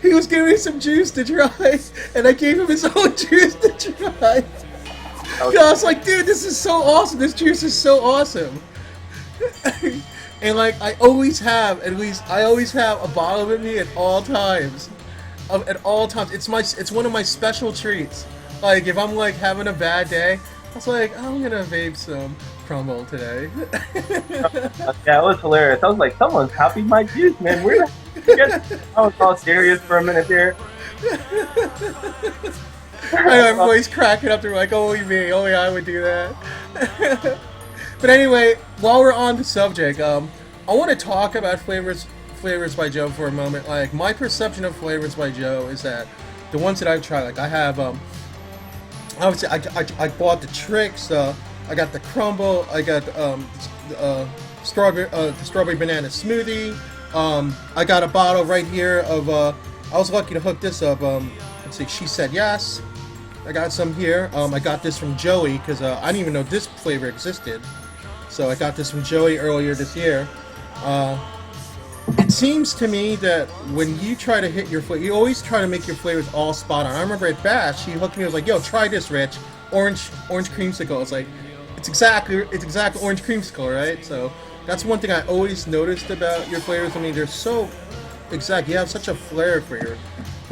He was giving me some juice to try, and I gave him his own juice to try. I was like, dude, this is so awesome. This juice is so awesome. And like, I always have a bottle with me at all times. At all times. It's one of my special treats. Like, if I'm like having a bad day, I was like, I'm gonna vape some. crumble today. Yeah, it was hilarious. I was like, someone's copied my juice, man. Where the heck? I was all serious for a minute there. I know everybody's cracking up. They're like, only me, only I would do that. But anyway, while we're on the subject, I want to talk about Flavorz by Joe for a moment. Like, my perception of Flavorz by Joe is that the ones that I've tried, like I have, obviously I bought the tricks. I got the crumble. I got the strawberry banana smoothie. I got a bottle right here of. I was lucky to hook this up. Let's see. She said yes. I got some here. I got this from Joey because I didn't even know this flavor existed. So I got this from Joey earlier this year. It seems to me that when you try to hit your flavor, you always try to make your flavors all spot on. I remember at Bash, he hooked me. I was like, "Yo, try this, Rich. Orange creamsicle." It's like, it's exactly orange creamsicle, right? So that's one thing I always noticed about your flavors. I mean, they're so exact. You have such a flair for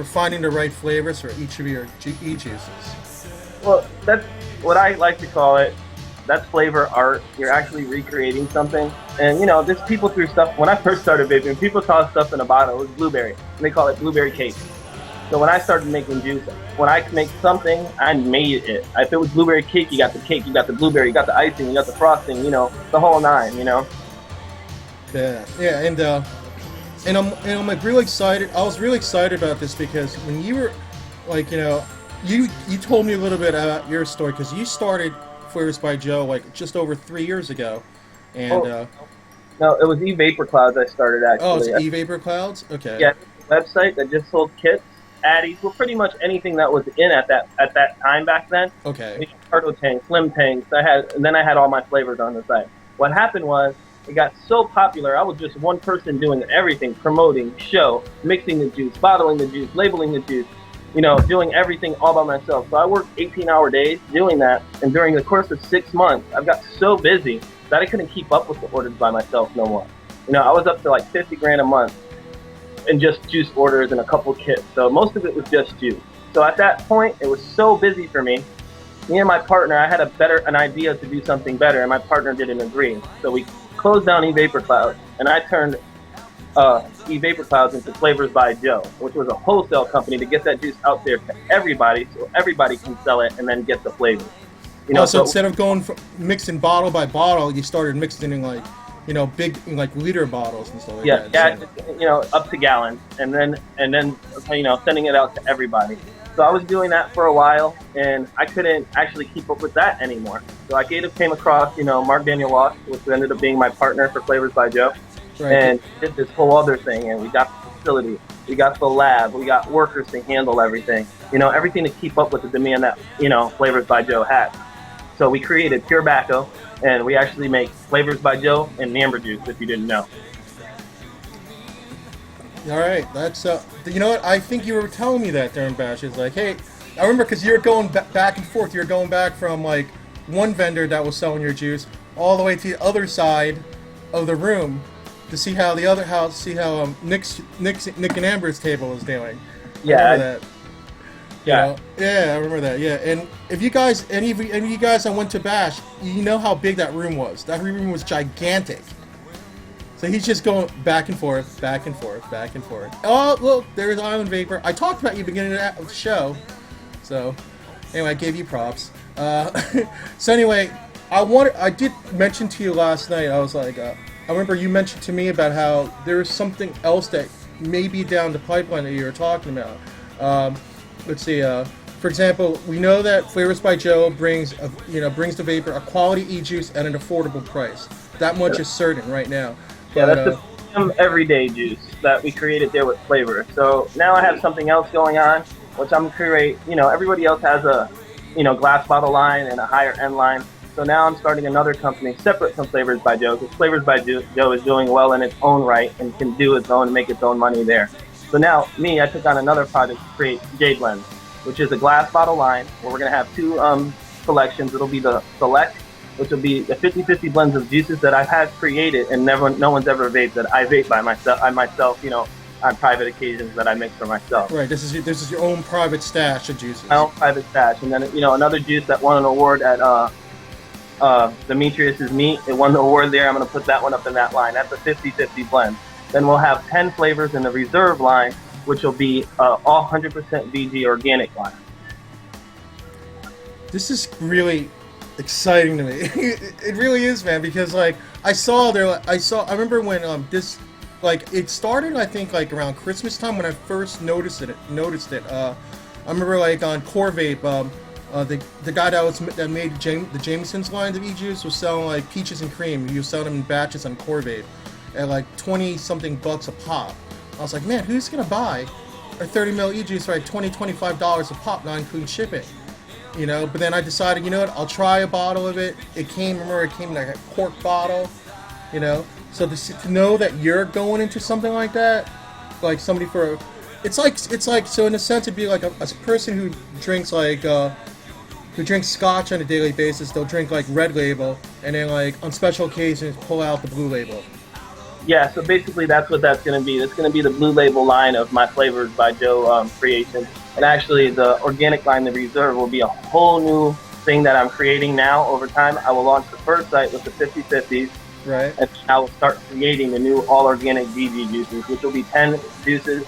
finding the right flavors for each of your e-juices. Well, that's what I like to call it. That's flavor art. You're actually recreating something. And, you know, this people threw stuff. When I first started vaping, people call stuff in a bottle, it was blueberry. And they call it blueberry cake. So when I started making juice, when I make something, I made it. If it was blueberry cake, you got the blueberry, you got the icing, you got the frosting, you know, the whole nine, you know? Yeah, and I'm like really excited. I was really excited about this because when you were, like, you know, you told me a little bit about your story because you started Flavorz by Joe like just over 3 years ago, and no, it was eVapor Clouds I started actually. Oh, it's eVapor Clouds. Okay. Yeah, website that just sold kits, addies, well, pretty much anything that was in at that time back then. Okay. Turtle tanks, slim tanks. I had all my flavors on the site. What happened was it got so popular. I was just one person doing everything: promoting, show, mixing the juice, bottling the juice, labeling the juice. You know, doing everything all by myself. So I worked 18-hour days doing that, and during the course of 6 months, I got so busy that I couldn't keep up with the orders by myself no more. You know, I was up to like 50 grand a month in just juice orders and a couple kits. So most of it was just juice. So at that point, it was so busy for me. Me and my partner, I had an idea to do something better, and my partner didn't agree. So we closed down eVapor Cloud, and I turned eVapor Clouds into Flavorz by Joe, which was a wholesale company to get that juice out there to everybody, so everybody can sell it and then get the flavor. You know, so instead of going mixing bottle by bottle, you started mixing in like, you know, big like liter bottles and stuff like that. Yeah, you know, up to gallons, and then you know, sending it out to everybody. So I was doing that for a while, and I couldn't actually keep up with that anymore. So I came across, you know, Mark Daniel Walsh, which ended up being my partner for Flavorz by Joe. Right. And did this whole other thing, and we got the facility, we got the lab, we got workers to handle everything, you know, everything to keep up with the demand that, you know, Flavorz by Joe had. So we created Pure Bacco, and we actually make Flavorz by Joe and Amber juice, if you didn't know. All right, that's you know what? I think you were telling me that during Bash. It's like, hey, I remember because you were going back and forth. You were going back from like one vendor that was selling your juice all the way to the other side of the room to see how Nick and Amber's table is doing. Yeah. Yeah, I remember that. Yeah, and if you guys, any of you guys that went to Bash, you know how big that room was. That room was gigantic. So he's just going back and forth, back and forth, back and forth. Oh, look, there's Island Vapor. I talked about you beginning of the show. So, anyway, I gave you props. So anyway, I did mention to you last night, I was like, I remember you mentioned to me about how there was something else that may be down the pipeline that you were talking about. Let's see, for example, we know that Flavorz by Joe brings the vapor a quality e-juice at an affordable price. That much is certain right now. Yeah, that's the everyday juice that we created there with Flavor. So now I have something else going on, which I'm creating. You know, everybody else has a, you know, glass bottle line and a higher end line. So now I'm starting another company separate from Flavorz by Joe, because Flavorz by Joe is doing well in its own right and can do its own and make its own money there. So now, I took on another project to create J Blends, which is a glass bottle line where we're going to have two selections. It'll be the Select, which will be the 50-50 blends of juices that I have created and no one's ever vaped, that I vape by myself, you know, on private occasions that I mix for myself. Right, this is your own private stash of juices. My own private stash. And then, you know, another juice that won an award at Demetrius's meat. It won the award there. I'm going to put that one up in that line. That's a 50-50 blend. Then we'll have 10 flavors in the reserve line, which will be all 100% VG organic line. This is really exciting to me. It really is, man, because like I remember when it started, I think, like around Christmas time when I first noticed it. I remember like on Core Vape, the guy that made the Jameson's line of ejuice was selling like peaches and cream. He was selling them in batches on Core Vape at like 20 something bucks a pop. I was like, man, who's gonna buy a 30 ml ejuice for like $20-$25 a pop, not including shipping? You know, but then I decided, you know what, I'll try a bottle of it. It came in like a cork bottle, you know. So to know that you're going into something like that, like somebody it's like so in a sense it'd be like a person who drinks scotch on a daily basis. They'll drink like Red Label, and then like on special occasions pull out the Blue Label. Yeah, so basically that's what that's going to be. It's going to be the Blue Label line of my Flavorz by Joe creation. And actually the organic line, the reserve, will be a whole new thing that I'm creating now over time. I will launch the first site with the 50/50s. Right. And I will start creating the new all organic VG juices, which will be 10 juices,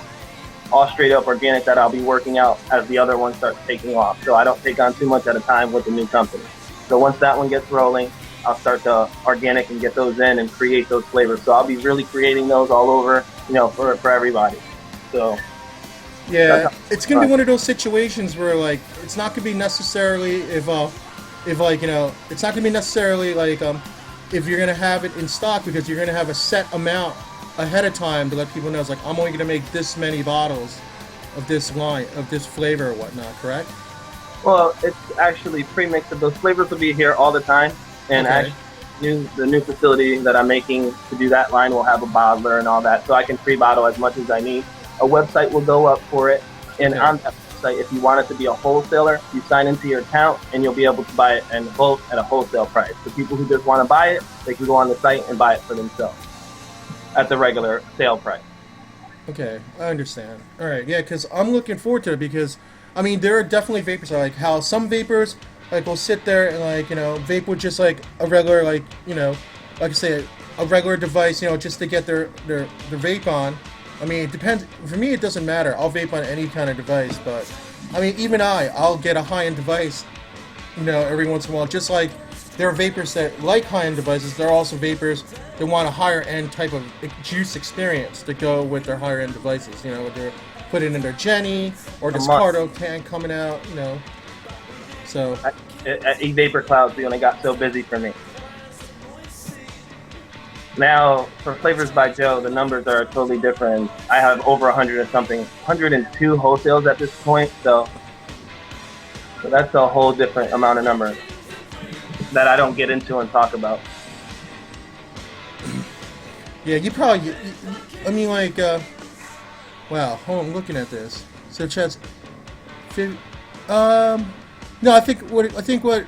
all straight up organic, that I'll be working out as the other one starts taking off. So I don't take on too much at a time with the new company. So once that one gets rolling, I'll start the organic and get those in and create those flavors. So I'll be really creating those all over, for everybody. So yeah, it's gonna be one of those situations where like it's not gonna be necessarily it's not gonna be necessarily like if you're gonna have it in stock, because you're gonna have a set amount ahead of time to let people know. It's like, I'm only gonna make this many bottles of this line, of this flavor or whatnot, correct? Well, it's actually pre-mixed. Those flavors will be here all the time. And okay. Actually, the new facility that I'm making to do that line will have a bottler and all that, so I can pre-bottle as much as I need. A website will go up for it, and on that website, if you want it to be a wholesaler, you sign into your account, and you'll be able to buy it in bulk at a wholesale price. The people who just want to buy it, they can go on the site and buy it for themselves at the regular sale price. Okay, I understand. All right, yeah, because I'm looking forward to it, because I mean there are definitely vapors like how some vapors like will sit there and vape with just like a regular like I say a regular device just to get their vape on. I mean, it depends. For me, it doesn't matter. I'll vape on any kind of device, but I mean, even I'll get a high-end device, every once in a while. Just like there are vapors that like high-end devices, there are also vapors that want a higher-end type of juice experience to go with their higher-end devices. They're putting in their Jenny or this Cardo tank coming out. So at e-Vapor Clouds, we only got so busy for me. Now, for Flavorz by Joe, the numbers are totally different. I have over 100 or something, 102 wholesales at this point, so that's a whole different amount of numbers that I don't get into and talk about. Yeah, you probably, I mean, like, wow, hold on, I'm looking at this. So, Chad's, no, I think what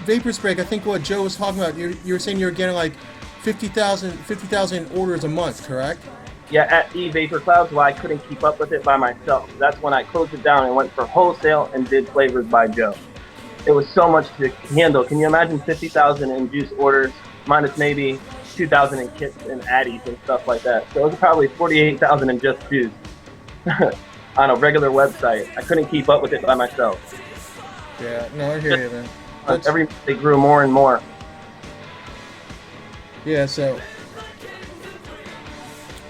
Vapors Break, I think what Joe was talking about, you were saying you were getting like 50,000 orders a month, correct? Yeah, at e-Vapor Clouds, I couldn't keep up with it by myself. That's when I closed it down and went for wholesale and did Flavorz by Joe. It was so much to handle. Can you imagine 50,000 in juice orders minus maybe 2,000 in kits and addies and stuff like that? So it was probably 48,000 in just juice on a regular website. I couldn't keep up with it by myself. Yeah, no, I hear you, man. Every month they grew more and more. Yeah, so.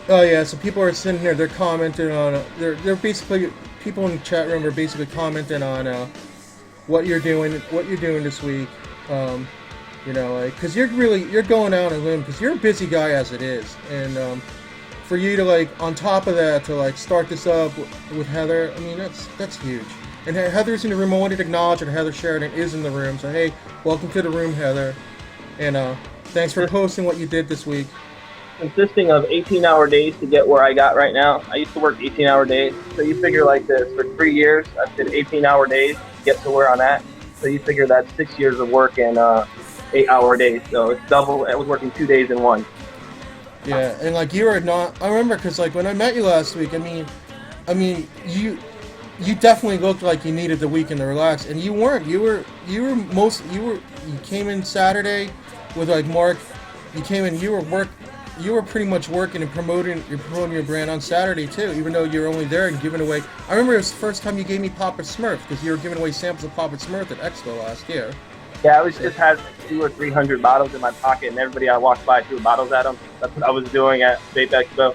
Oh yeah, so people are sitting here. They're commenting on. They're basically people in the chat room are basically commenting on what you're doing this week. Because you're going out on a limb because you're a busy guy as it is, and for you to like on top of that to start this up with Heather, I mean that's huge. And Heather's in the room. I wanted to acknowledge that Heather Sheridan is in the room. So hey, welcome to the room, Heather, and thanks for posting what you did this week. Consisting of 18-hour days to get where I got right now. I used to work 18-hour days. So you figure like this, for 3 years, I did 18-hour days to get to where I'm at. So you figure that's 6 years of work in 8-hour days. So it's double. I was working 2 days in one. Yeah, and you are not. I remember because when I met you last week, I mean, you definitely looked like you needed the weekend to relax, and you weren't. You came in Saturday with like Mark. You came in. You were pretty much working and promoting your brand on Saturday too, even though you were only there and giving away. I remember it was the first time you gave me Papa Smurf because you were giving away samples of Papa Smurf at Expo last year. Yeah, I was just had 200 or 300 bottles in my pocket, and everybody I walked by threw bottles at them. That's what I was doing at Vape Expo.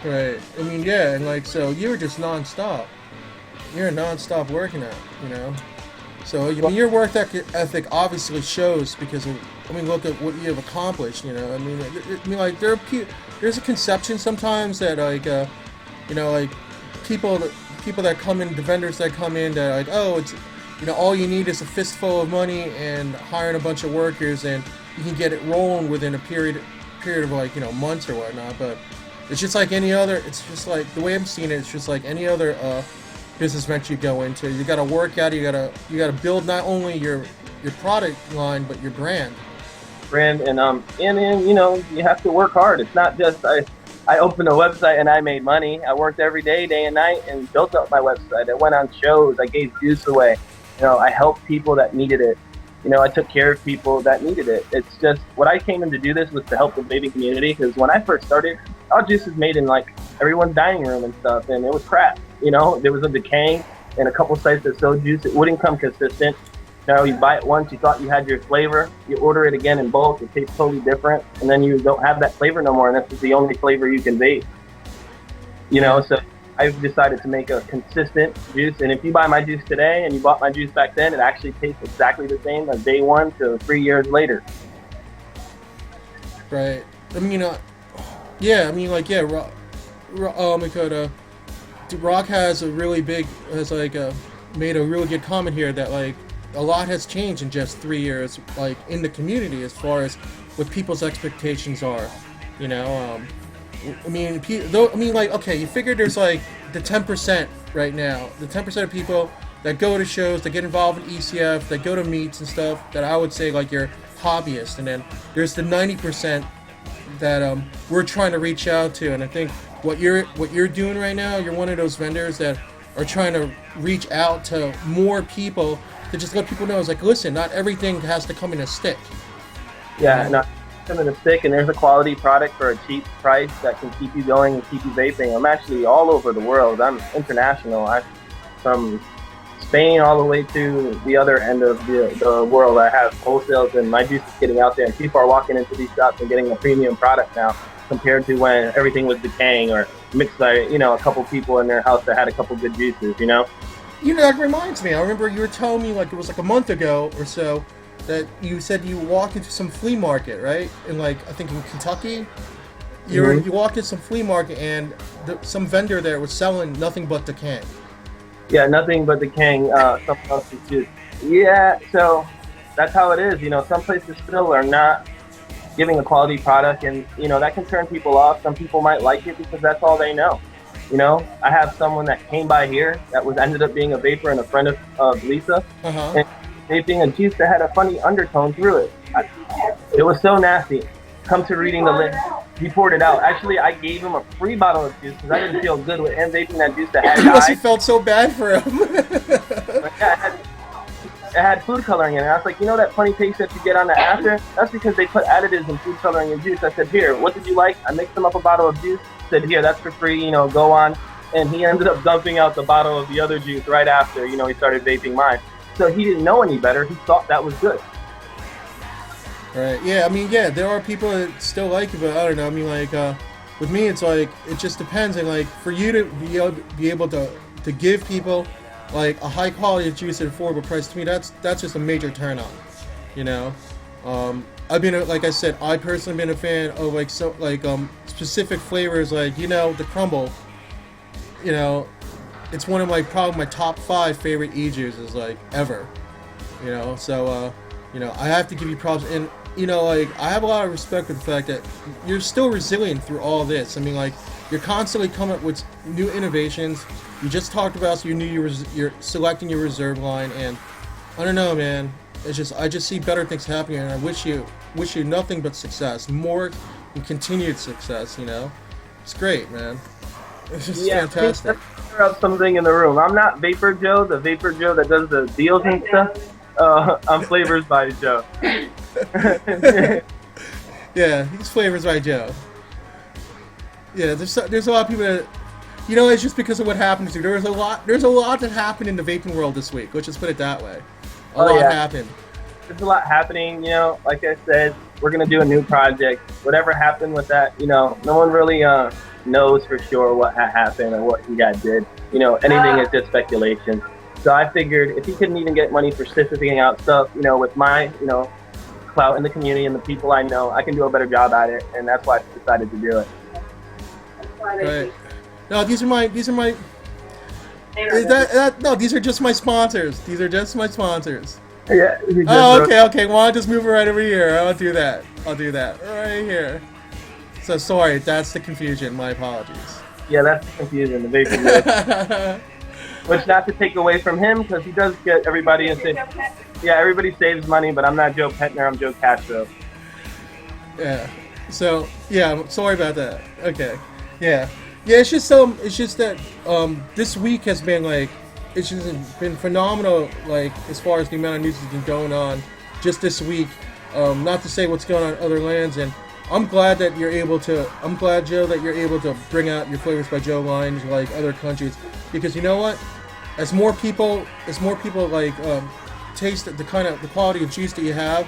Right. I mean, yeah, and like so you were just nonstop. You're nonstop working at, you know. So I mean, your work ethic obviously shows because of, I mean, look at what you have accomplished. You know, I mean, like there's a conception sometimes that like, you know, like people that come in, the vendors that come in, that like, oh, it's, you know, all you need is a fistful of money and hiring a bunch of workers, and you can get it rolling within a period of like, you know, months or whatnot. But it's just like any other. It's just like the way I'm seeing it. It's just like any other business venture you go into. You got to work out. You gotta build not only your product line but your brand. And you know, you have to work hard. It's not just I opened a website and I made money. I worked every day and night, and built up my website. I went on shows. I gave juice away. You know, I helped people that needed it. You know, I took care of people that needed it. It's just what I came in to do this was to help the vaping community, because when I first started, our juice was made in like everyone's dining room and stuff, and it was crap. You know, there was a decaying, and a couple sites that sold juice. It wouldn't come consistent. You know, you buy it once, you thought you had your flavor. You order it again in bulk, it tastes totally different, and then you don't have that flavor no more, and this is the only flavor you can vape. You know, so I've decided to make a consistent juice, and if you buy my juice today and you bought my juice back then, it actually tastes exactly the same as day one to 3 years later. Right. I mean, yeah. I mean, like, yeah. Rock has a really big, made a really good comment here that like a lot has changed in just 3 years, like in the community as far as what people's expectations are. You know. I mean, like, okay, you figure there's like the 10% right now, the 10% of people that go to shows, that get involved in ECF, that go to meets and stuff, that I would say like you're hobbyists, and then there's the 90% that we're trying to reach out to, and I think what you're doing right now, you're one of those vendors that are trying to reach out to more people to just let people know, it's like, listen, not everything has to come in a stick. Yeah, no. In a stick, and there's a quality product for a cheap price that can keep you going and keep you vaping. I'm actually all over the world. I'm international. I'm from Spain all the way to the other end of the world. I have wholesales, and my juice is getting out there, and people are walking into these shops and getting a premium product now compared to when everything was decaying or mixed by, you know, a couple people in their house that had a couple good juices, you know? You know, that reminds me. I remember you were telling me, like, it was like a month ago or so, that you said you walked into some flea market, right? In like, I think in Kentucky, you walked into some flea market, and some vendor there was selling nothing but the can. Yeah, nothing but the King. Something else is juice. Yeah, so that's how it is. You know, some places still are not giving a quality product, and you know that can turn people off. Some people might like it because that's all they know. You know, I have someone that came by here that ended up being a vapor and a friend of Lisa. And vaping a juice that had a funny undertone through it. It was so nasty. Come to reading the list, he poured it out. Actually, I gave him a free bottle of juice because I didn't feel good with him vaping that juice that had Because you felt so bad for him. Yeah, it had food coloring in it. I was like, you know that funny taste that you get on the after? That's because they put additives and food coloring in juice. I said, here, what did you like? I mixed him up a bottle of juice. Said, here, that's for free, you know, go on. And he ended up dumping out the bottle of the other juice right after, you know, he started vaping mine. So he didn't know any better. He thought that was good. Right. Yeah. I mean, yeah, there are people that still like it, but I don't know. I mean, like, with me, it's like it just depends. And like, for you to be able to give people like a high quality juice at an affordable price, to me, that's just a major turn on. You know, I've been, like I said, I personally been a fan of like specific flavors, like, you know, the crumble. You know, it's one of probably my top 5 favorite ejuices like ever. You know, so you know, I have to give you props, and you know, like, I have a lot of respect for the fact that you're still resilient through all this. I mean, like, you're constantly coming up with new innovations. You just talked about, so you're selecting your reserve line, and I don't know, man. It's just, I just see better things happening, and I wish you nothing but success, more and continued success. You know, it's great, man. It's just Yeah, fantastic. let's clear up something in the room. I'm not Vapor Joe, the Vapor Joe that does the deals and stuff. I'm Flavorz by Joe. Yeah, he's Flavorz by Joe. Yeah, there's a lot of people that, you know, it's just because of what happened. There's a lot that happened in the vaping world this week. Let's just put it that way. A lot happened. There's a lot happening, you know. Like I said, we're gonna do a new project. Whatever happened with that, you know, no one really knows for sure what happened or what he got did. You know, anything is just speculation. So I figured if he couldn't even get money for sniffing out stuff, you know, with my, you know, clout in the community and the people I know, I can do a better job at it, and that's why I decided to do it. Right. No, these are my. No, these are just my sponsors. These are just my sponsors. Yeah. Oh, okay. Well, I'll just move it right over here. I'll do that right here. So sorry, that's the confusion. My apologies. Yeah, that's the confusion. The vaping. Which, not to take away from him, because he does get everybody and say, yeah, everybody saves money, but I'm not Joe Petner. I'm Joe Castro. Yeah. So yeah, sorry about that. Okay. Yeah. It's just that this week has been like, it's just been phenomenal. Like, as far as the amount of news that's been going on, just this week. Not to say what's going on in other lands, and I'm glad, Joe, that you're able to bring out your Flavorz by Joe line to like other countries, because you know what? As more people like taste the quality of juice that you have,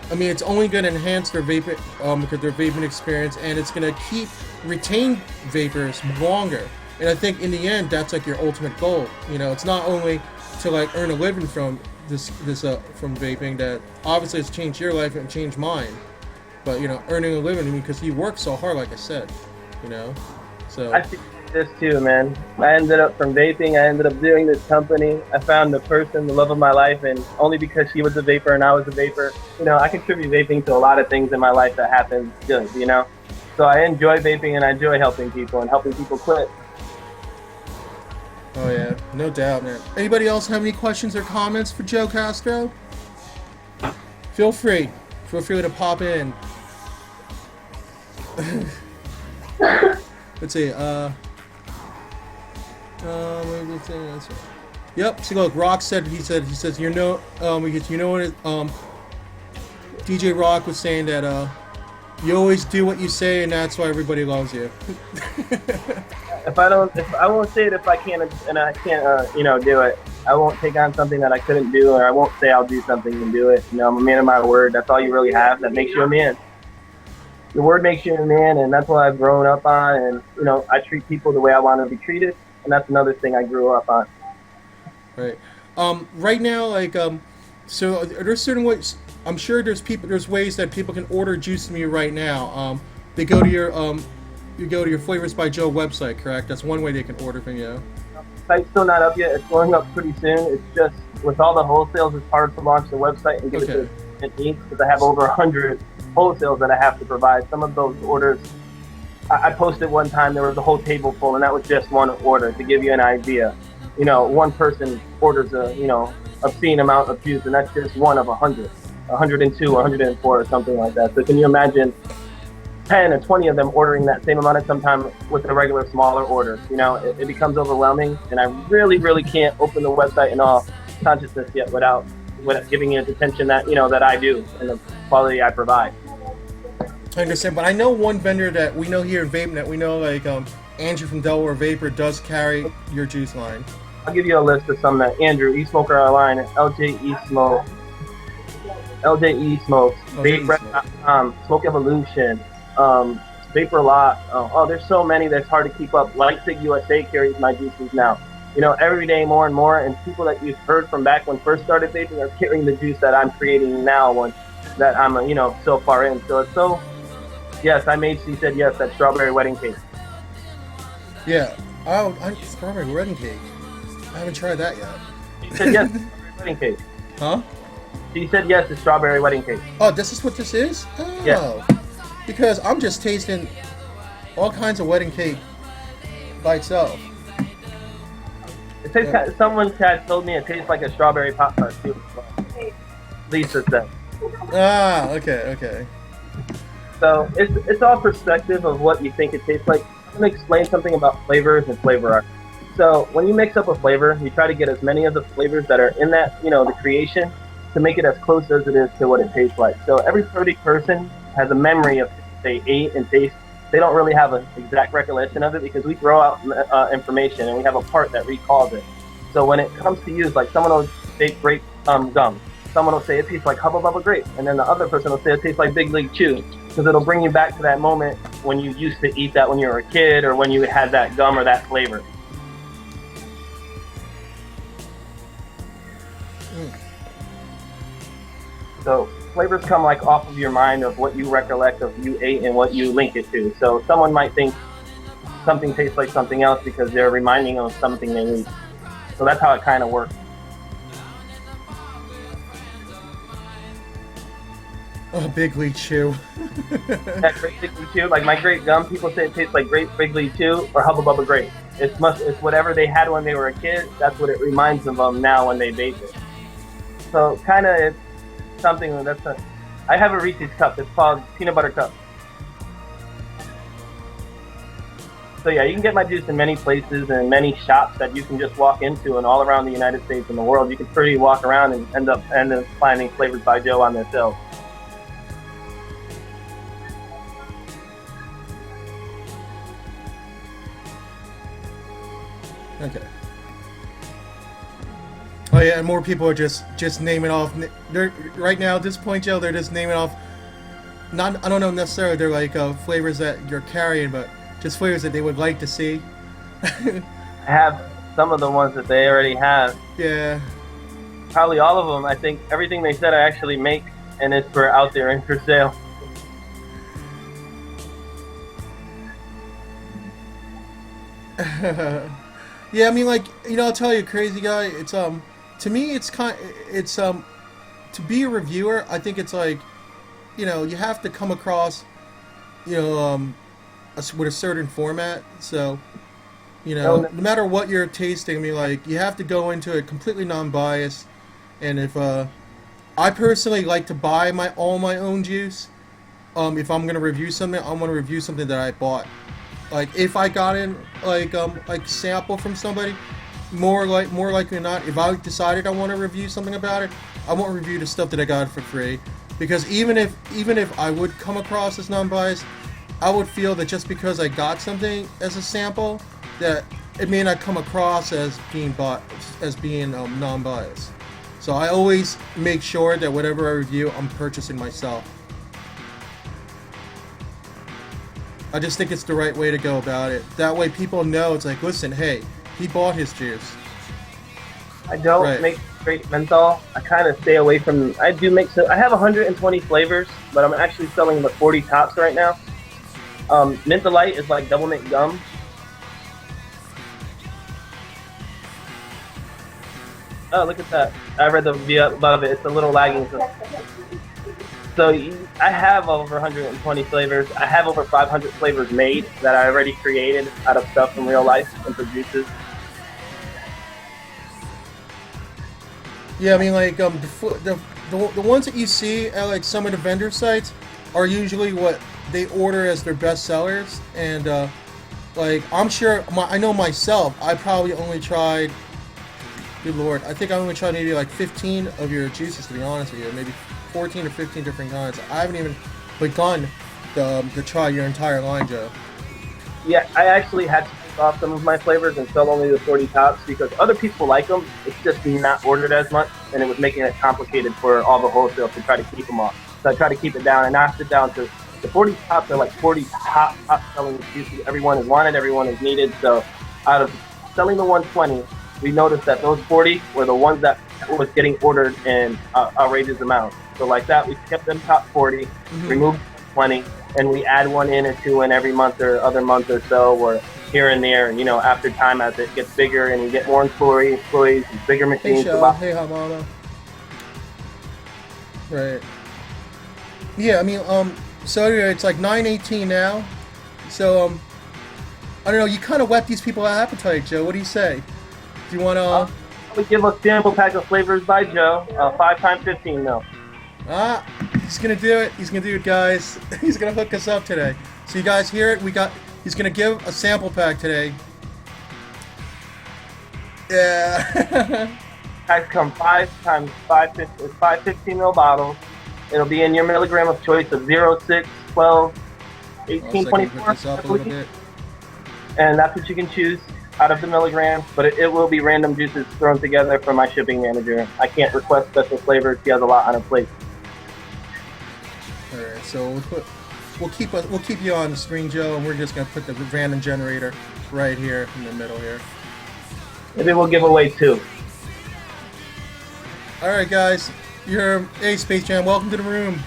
I mean, it's only going to enhance their vaping experience, and it's going to retain vapors longer. And I think in the end, that's like your ultimate goal. You know, it's not only to like earn a living from from vaping, that obviously it's changed your life and changed mine. But you know, earning a living, because you work so hard, like I said, you know. So I see this too, man. I ended up from vaping. I ended up doing this company. I found the person, the love of my life, and only because she was a vapor and I was a vapor, you know, I contribute vaping to a lot of things in my life that happen good, you know. So I enjoy vaping, and I enjoy helping people and helping people quit. Oh yeah, no doubt, man. Anybody else have any questions or comments for Joe Castro? Feel free to pop in. Let's see. Yep. So look, Rock said he says you know what DJ Rock was saying, that you always do what you say, and that's why everybody loves you. I won't say it if I can't, and I can't, you know, do it. I won't take on something that I couldn't do, or I won't say I'll do something and do it. You know, I'm a man of my word. That's all you really have. That makes you a man. Your word makes you a man, and that's what I've grown up on. And you know, I treat people the way I want to be treated, and that's another thing I grew up on. Right. Right now, like, so are there certain ways? I'm sure there's ways that people can order juice from you right now. They go to your Flavorz by Joe website, correct? That's one way they can order from you. Site's still not up yet. It's going up pretty soon. It's just with all the wholesales, it's hard to launch the website and give it to it needs, because I have over 100 wholesales that I have to provide. Some of those orders, I posted one time, there was a whole table full, and that was just one order, to give you an idea. You know, one person orders a, you know, obscene amount of juice, and that's just one of 100, 102, 104, or something like that. So can you imagine 10 or 20 of them ordering that same amount at some time with a regular smaller order? You know, it becomes overwhelming, and I really, really can't open the website in all consciousness yet without giving it attention that, you know, that I do, and the quality I provide. I understand, but I know one vendor that we know here in Vaping, that we know, like Andrew from Delaware Vapor does carry your juice line. I'll give you a list of some that Andrew, E-Smoker our line, LJE Smoke, LJE Smokes, Vape.com, Smoke Evolution, Vapor Lot. Oh, there's so many that's hard to keep up. Lightsig USA carries my juices now. You know, every day more and more, and people that you've heard from back when first started vaping are carrying the juice that I'm creating now, that I'm, you know, so far in. So it's so, yes, she said yes, that strawberry wedding cake. Yeah. Strawberry wedding cake. I haven't tried that yet. She said yes, strawberry wedding cake. Huh? She said yes, it's strawberry wedding cake. Oh, this is what this is? Oh. Yeah. Because I'm just tasting all kinds of wedding cake by itself. It tastes someone had told me it tastes like a strawberry pop tart too. Lisa said. Ah, okay. So it's all perspective of what you think it tastes like. going to explain something about flavors and flavor art. So when you mix up a flavor, you try to get as many of the flavors that are in that, the creation, to make it as close as it is to what it tastes like. So every 30 person has a memory of they ate and taste. They don't really have an exact recollection of it because we throw out information and we have a part that recalls it. So when it comes to use, like someone will say grape gum, someone will say it tastes like Hubba Bubba grape, and then the other person will say it tastes like Big League Chew, because it'll bring you back to that moment when you used to eat that when you were a kid or when you had that gum or that flavor. So flavors come like off of your mind of what you recollect of you ate and what you link it to. So someone might think something tastes like something else because they're reminding them of something they ate. So that's how it kind of works. Oh, Big League Chew. That great Big League Chew, like my grape gum, people say it tastes like great Big League Chew or Hubba Bubba grape. It's whatever they had when they were a kid. That's what it reminds them of now when they vape it. So kind of it's something I have a Reese's cup. It's called Peanut Butter Cup. So yeah, you can get my juice in many places and many shops that you can just walk into, and all around the United States and the world. You can pretty walk around and end up finding Flavorz by Joe on their shelves. Okay. Oh yeah, and more people are just naming off. They're right now at this point, Joe. They're just naming off. Not I don't know necessarily. They're like flavors that you're carrying, but just flavors that they would like to see. I have some of the ones that they already have. Yeah. Probably all of them. I think everything they said I actually make, and it's for out there and for sale. Yeah, I mean, like, I'll tell you, crazy guy. It's to me, it's to be a reviewer. I think it's like, you have to come across, with a certain format. So, no matter what you're tasting, I mean, like, you have to go into it completely non-biased. And if I personally like to buy all my own juice, if I'm gonna review something, I'm gonna review something that I bought. Like if I got in like sample from somebody, more likely than not, if I decided I want to review something about it, I won't review the stuff that I got for free. Because even if I would come across as non-biased, I would feel that just because I got something as a sample, that it may not come across as being non-biased. So I always make sure that whatever I review, I'm purchasing myself. I just think it's the right way to go about it. That way people know, it's like, listen, hey, he bought his juice. I don't make straight menthol. I kind of stay away from. I do make. So I have 120 flavors, but I'm actually selling the 40 tops right now. Mentholite is like double mint gum. Oh, look at that! I read the review above it. It's a little lagging. So I have over 120 flavors. I have over 500 flavors made that I already created out of stuff from real life and producers. Yeah, I mean, like the ones that you see at like some of the vendor sites are usually what they order as their best sellers, and like I'm sure I know myself, I probably only tried. Good Lord, I think I only tried maybe like 15 of your juices, to be honest with you, maybe 14 or 15 different kinds. I haven't even begun to try your entire line, Joe. Yeah, I actually had to take off some of my flavors and sell only the 40 tops because other people like them. It's just not ordered as much, and it was making it complicated for all the wholesale to try to keep them off. So I tried to keep it down, and knocked it down to the 40 tops are like 40 top selling juices. Everyone is wanted, everyone is needed. So out of selling the 120, we noticed that those 40 were the ones that was getting ordered in outrageous amounts. So like that, we kept them top 40, removed 20, and we add one in or two in every month or other month or so, or here and there. And after time, as it gets bigger and we get more employees, and bigger machines. Hey, Shell. Hey, Hamada. Right. Yeah, I mean, so anyway, it's like 9:18 now. So, I don't know. You kind of whet these people's appetite, Joe. What do you say? Do you want to? We give a sample pack of Flavorz by Joe, 5 times 15 mil. He's gonna do it. He's gonna do it, guys. He's gonna hook us up today. So you guys hear it? You He's gonna give a sample pack today. Yeah. Guys, come 5 times 5, it's 5 15 ml bottles. It'll be in your milligram of choice of 0, 6, 12, 18, 24. Put this up a little bit. And that's what you can choose out of the milligrams, but it will be random juices thrown together from my shipping manager. I can't request special flavors. He has a lot on her plate. All right, so we'll keep you on the screen, Joe, and we're just gonna put the random generator right here in the middle here. Maybe we'll give away 2. All right, guys, hey Space Jam, welcome to the room.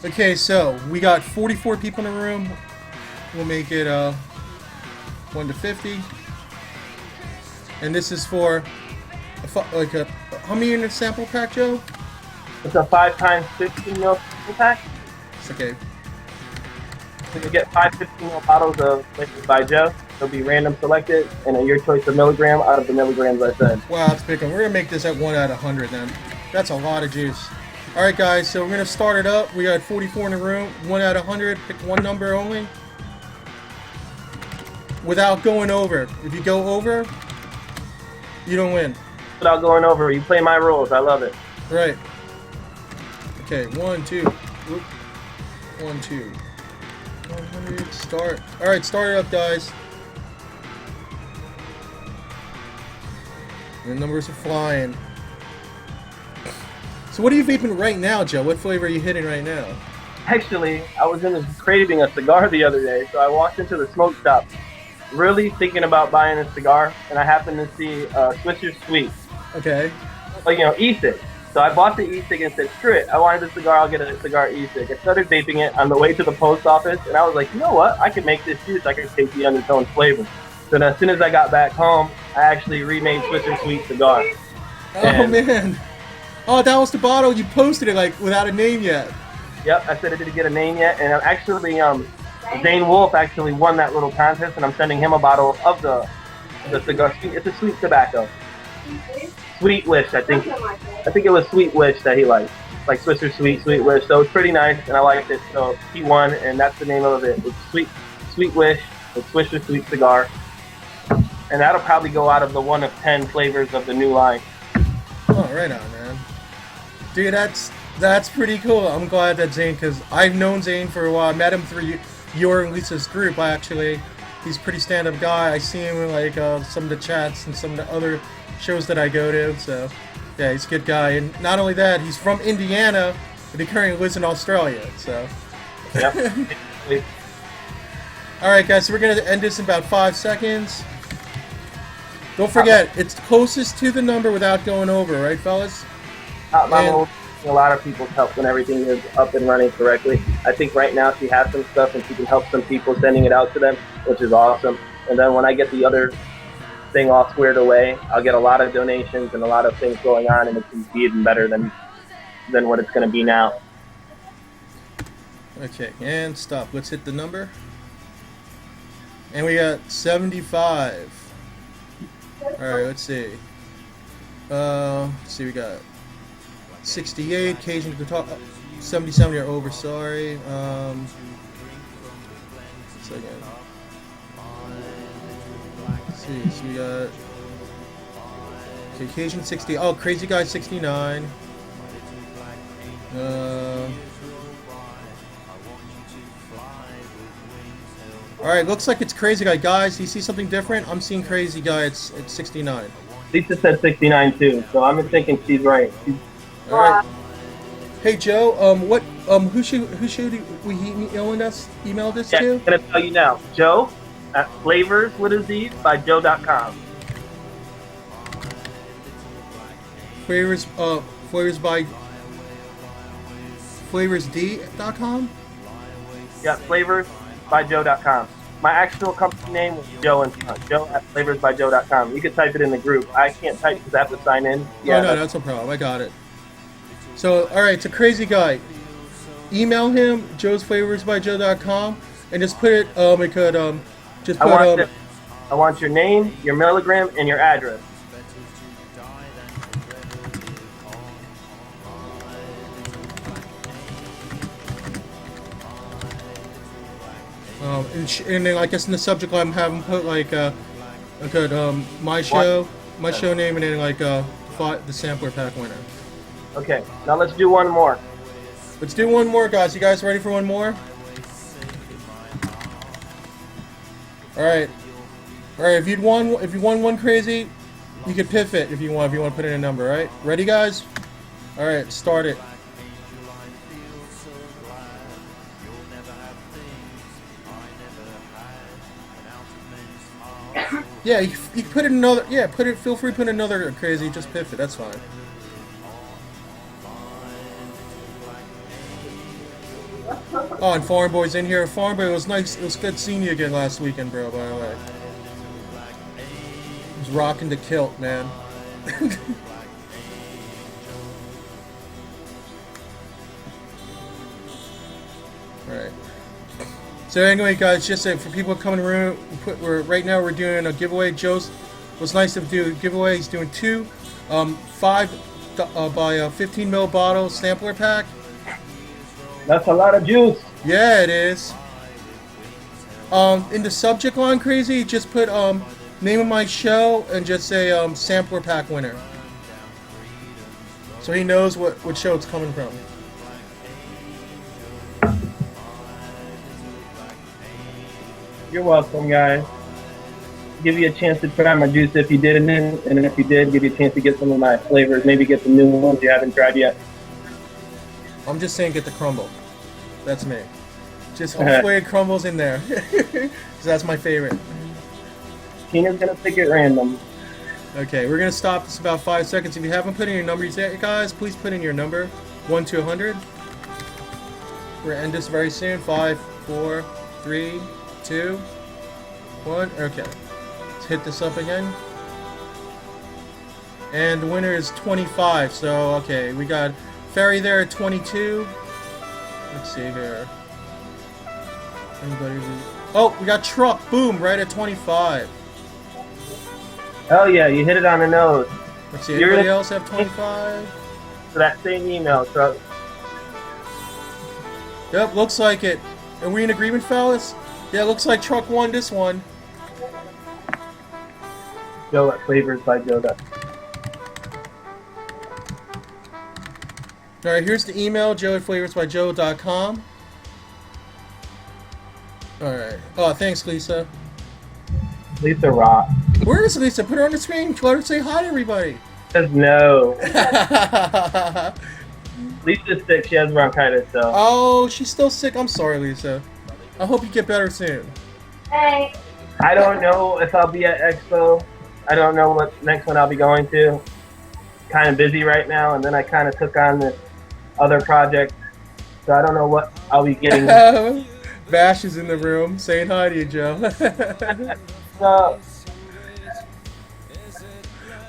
Okay, so we got 44 people in the room. We'll make it 1 to 50, and this is for how many in a sample pack, Joe? It's a 5 times 15 ml pack. It's okay. So you get 5 15 ml bottles of Flavorz by Joe. They'll be random selected, and your choice of milligram out of the milligrams I said. Wow, that's big. We're gonna make this at 1 out of 100 then. That's a lot of juice. All right, guys. So we're gonna start it up. We got 44 in the room. 1 out of 100. Pick one number only. Without going over. If you go over, you don't win. Without going over, you play my rules. I love it. Right. Okay, 1, 2. Whoop. 1, 2. 100. Start. All right, start it up, guys. The numbers are flying. So what are you vaping right now, Joe? What flavor are you hitting right now? Actually, I was craving a cigar the other day, so I walked into the smoke shop, really thinking about buying a cigar, and I happened to see Swisher Sweet. Okay. Like, e-cig. So I bought the e-cig and said, screw it, I wanted a cigar, I'll get a cigar e-cig. I started vaping it on the way to the post office, and I was like, you know what, I can make this juice, I can take the undertone flavor. So then as soon as I got back home, I actually remade Swisher Sweet cigar. Oh, man. Oh, that was the bottle. You posted it, like, without a name yet. Yep, I said it didn't get a name yet, and I'm actually, Zane Wolf actually won that little contest, and I'm sending him a bottle of the cigar. It's a sweet tobacco. Sweet Wish, I think it was Sweet Wish that he liked. Like Swisher Sweet Wish. So it's pretty nice, and I liked it. So he won, and that's the name of it. It's Sweet Wish. It's Swisher Sweet Cigar. And that'll probably go out of the 1 of 10 flavors of the new line. Oh, right on, man. Dude, that's pretty cool. I'm glad that Zane, because I've known Zane for a while. I met him through your and Lisa's group. He's a pretty stand-up guy. I see him in like some of the chats and some of the other shows that I go to. So, yeah, he's a good guy. And not only that, he's from Indiana, but he currently lives in Australia. So. Yep. All right, guys. So we're gonna end this in about 5 seconds. Don't forget, it's closest to the number without going over, right, fellas? A lot of people's help when everything is up and running correctly. I think right now she has some stuff and she can help some people sending it out to them, which is awesome. And then when I get the other thing all squared away, I'll get a lot of donations and a lot of things going on, and it can be even better than what it's going to be now. Okay, and stop. Let's hit the number. And we got 75. Alright, let's see. We got 68, Cajun guitar, 77 are over, sorry. Second. Let's see, so we got Cajun 60, oh, Crazy Guy 69. Alright, looks like it's Crazy Guy. Guys, do you see something different? I'm seeing Crazy Guy, it's 69. Lisa said 69 too, so I'm thinking she's right. Alright. Hey Joe, who should we emailed us to? I'm gonna tell you now. Joe at Flavorz with a Z by Joe.com. Flavorz.com? Yeah, Flavorz by Joe.com. My actual company name was Joe and Joe at flavorsbyjoe.com. You can type it in the group. I can't type because I have to sign in. Yeah, no, that's no problem. I got it. So, alright, it's a Crazy Guy. Email him, joesflavorsbyjoe.com, and just put it, I want your name, your milligram, and your address. And then I guess in the subject line, have them put like I could my show name, and then like the sampler pack winner. Okay, now let's do one more. Let's do one more, guys. You guys ready for one more? All right. If you won one crazy, you could piff it if you want. If you want to put in a number, all right? Ready, guys? All right, start it. Yeah, you put in another. Yeah, put it. Feel free to put in another crazy. Just piff it. That's fine. Oh, and Farm Boy's in here. Farm Boy, it was nice. It was good seeing you again last weekend, bro. By the way, he was rocking the kilt, man. All right. So anyway, guys, just for people coming in the room, right now we're doing a giveaway. Joe's was nice to do a giveaway. He's doing two, 5 by 15 ml bottle sampler pack. That's a lot of juice. Yeah, it is. In the subject line, crazy, just put name of my show and just say sampler pack winner, so he knows what show it's coming from. You're welcome, guys. Give you a chance to try my juice if you didn't, and if you did, give you a chance to get some of my flavors. Maybe get some new ones you haven't tried yet. I'm just saying, get the crumble. That's me. Just hopefully it crumbles in there, because that's my favorite. Tina's gonna pick it random. Okay, we're gonna stop this about 5 seconds. If you haven't put in your numbers yet, guys, please put in your number, 1 to 100. We're gonna end this very soon. 5, 4, 3, 2, 1. Okay, let's hit this up again. And the winner is 25. So okay, we got Ferry there at 22. Let's see here. Anybody? Oh, we got Truck. Boom, right at 25. Oh yeah, you hit it on the nose. Let's see. Anybody else have 25? So that same email, Truck. Yep, looks like it. Are we in agreement, fellas? Yeah, looks like Truck won this one. Joe at Flavorz by Joe. Alright, here's the email, joe@flavorsbyjoe.com. Alright. Oh, thanks, Lisa. Lisa rock. Where is Lisa? Put her on the screen. Let her say hi to everybody. Says no. Lisa's sick. She has bronchitis, so. Oh, she's still sick. I'm sorry, Lisa. I hope you get better soon. Hey. I don't know if I'll be at Expo. I don't know what next one I'll be going to. Kind of busy right now, and then I kind of took on this other project, so I don't know what I'll be getting. Bash is in the room saying hi to you, Joe.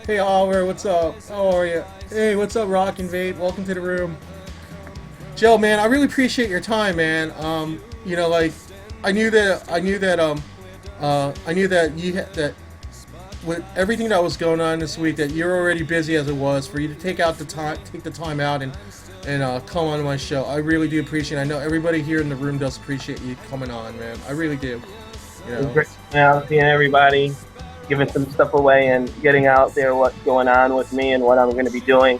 Hey, Oliver, what's up? How are you? Hey, what's up, Rockin' Vape? Welcome to the room. Joe, man, I really appreciate your time, man. You know, like, I knew that with everything that was going on this week, that you're already busy as it was. For you to take the time out and come on my show, I really do appreciate it. I know everybody here in the room does appreciate you coming on, man. I really do. You know? It's great now seeing everybody, giving some stuff away and getting out there what's going on with me and what I'm going to be doing.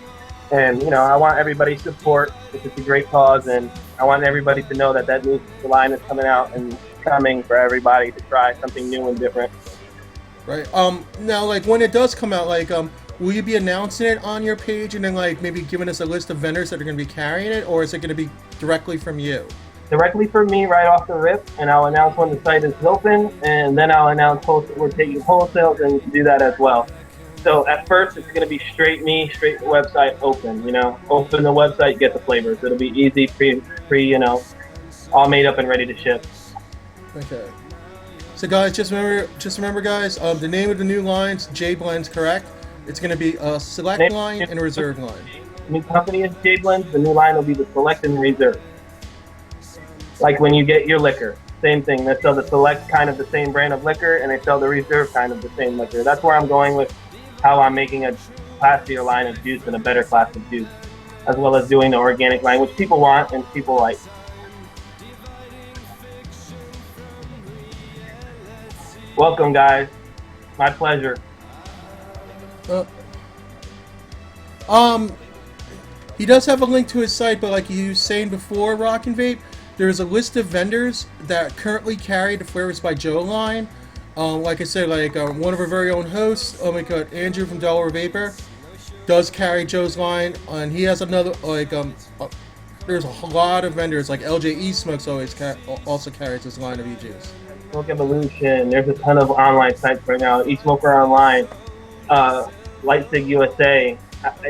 And, you know, I want everybody's support. It's a great cause, and I want everybody to know that new line is coming out and coming for everybody to try something new and different. Right. Now, like, when it does come out, like, will you be announcing it on your page and then, like, maybe giving us a list of vendors that are going to be carrying it, or is it going to be directly from you? Directly from me right off the rip, and I'll announce when the site is open, and then I'll announce we're taking wholesales and do that as well. So at first, it's going to be straight the website open, you know. Open the website, get the flavors. It'll be easy, pre, you know, all made up and ready to ship. Okay. So guys, just remember, guys, the name of the new line's J Blends, correct? It's going to be a select line and a reserve line. The new company is J Blends. The new line will be the select and reserve. Like when you get your liquor, same thing. They sell the select kind of the same brand of liquor, and they sell the reserve kind of the same liquor. That's where I'm going with how I'm making a classier line of juice and a better class of juice, as well as doing the organic line, which people want and people like. Welcome, guys. My pleasure. He does have a link to his site, but like you were saying before, Rock and Vape, there's a list of vendors that currently carry the Flavorz by Joe line. Like I said, like one of our very own hosts, oh my god, Andrew from Delaware Vapor, does carry Joe's line, and he has another there's a lot of vendors like LJ Smokes also carries his line of ejuice. Smoke Evolution. There's a ton of online sites right now. eSmoker Online, Lightsig USA.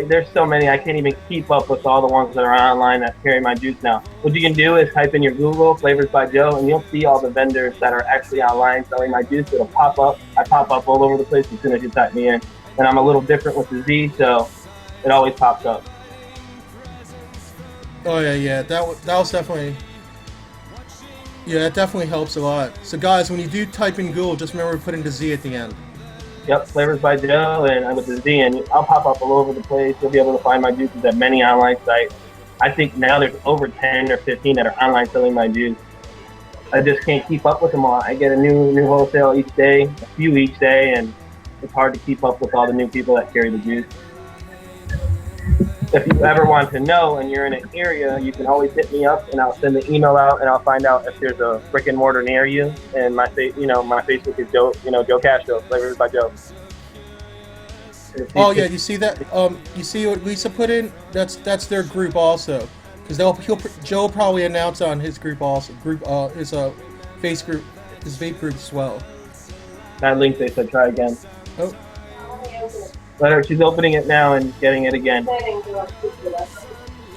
There's so many, I can't even keep up with all the ones that are online that carry my juice now. What you can do is type in your Google, Flavorz by Joe, and you'll see all the vendors that are actually online selling my juice. It'll pop up. I pop up all over the place as soon as you type me in. And I'm a little different with the Z, so it always pops up. Oh yeah, that was definitely... Yeah, it definitely helps a lot. So guys, when you do type in Google, just remember to put in the Z at the end. Yep, Flavorz by Joe, and with the Z, and I'll pop up all over the place. You'll be able to find my juices at many online sites. I think now there's over 10 or 15 that are online selling my juice. I just can't keep up with them all. I get a new wholesale each day, a few each day, and it's hard to keep up with all the new people that carry the juice. If you ever want to know and you're in an area, you can always hit me up and I'll send the email out and I'll find out if there's a brick and mortar near you. And my Facebook is Joe Castro, Flavorz by Joe. Oh yeah, you see that? You see what Lisa put in? That's their group also, because Joe will probably announce on his group also. His face group, his vape group as well. That link they said try again. Oh. Let her. She's opening it now and getting it again.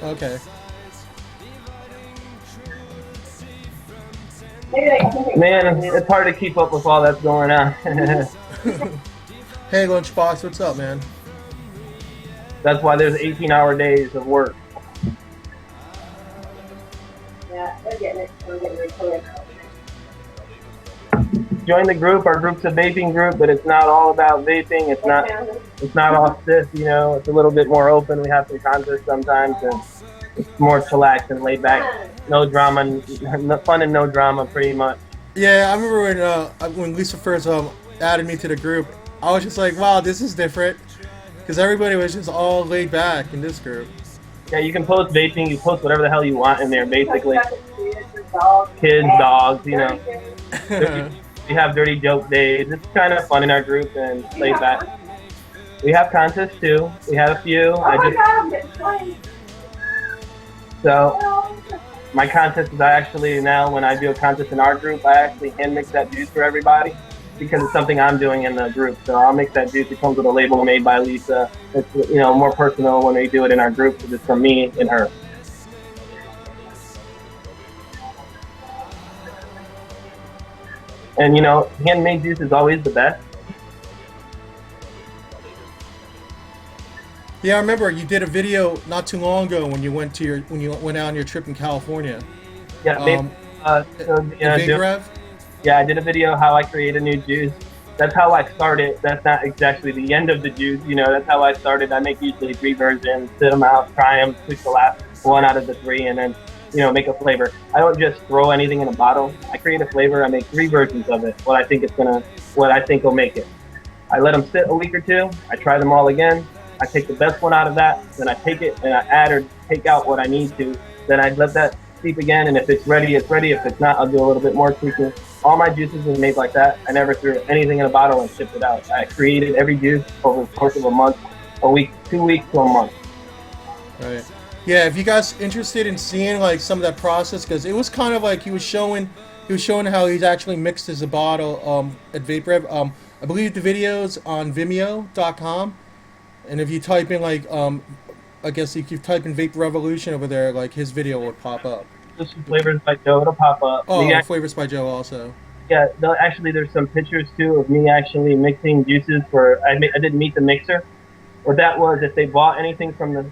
Okay. Man, it's hard to keep up with all that's going on. Hey, Lunchbox, what's up, man? That's why there's 18-hour days of work. Yeah, they're getting it. We're getting it. Join the group. Our group's a vaping group, but it's not all about vaping. It's not all stiff, you know. It's a little bit more open. We have some contests sometimes, and it's more chillaxed and laid back. No drama, fun and no drama, pretty much. Yeah, I remember when Lisa first added me to the group, I was just like, wow, this is different, because everybody was just all laid back in this group. Yeah, you can post vaping. You post whatever the hell you want in there, basically. Kids, dogs, you know. We have dirty joke days. It's kind of fun in our group and laid back. We have contests too. We have a few. So my contest is actually now when I do a contest in our group, I actually hand mix that juice for everybody because it's something I'm doing in the group. So I'll mix that juice. It comes with a label made by Lisa. It's more personal when we do it in our group because it's from me and her. And handmade juice is always the best. Yeah, I remember you did a video not too long ago when you went out on your trip in California. Yeah, I did a video how I create a new juice. That's how I started. That's not exactly the end of the juice. That's how I started. I make usually 3 versions, sit them out, try them, tweak the last one out of the 3, and then make a flavor. I don't just throw anything in a bottle. I create a flavor. I make 3 versions of it. What I think will make it. I let them sit a week or 2. I try them all again. I take the best one out of that. Then I take it and I add or take out what I need to. Then I let that steep again. And if it's ready, it's ready. If it's not, I'll do a little bit more tweaking. All my juices are made like that. I never threw anything in a bottle and shipped it out. I created every juice over the course of a month, a week, 2 weeks to a month. Right. Yeah, if you guys interested in seeing like some of that process, because it was kind of like he was showing how he's actually mixed his bottle at Vape Rev. I believe the video's on Vimeo.com, and if you type in I guess if you type in Vape Revolution over there, like his video would pop up. Just Flavorz by Joe, it'll pop up. Oh, Flavorz by Joe also. Yeah, there's some pictures too of me actually mixing juices I did Meet the Mixer. What that was, if they bought anything from the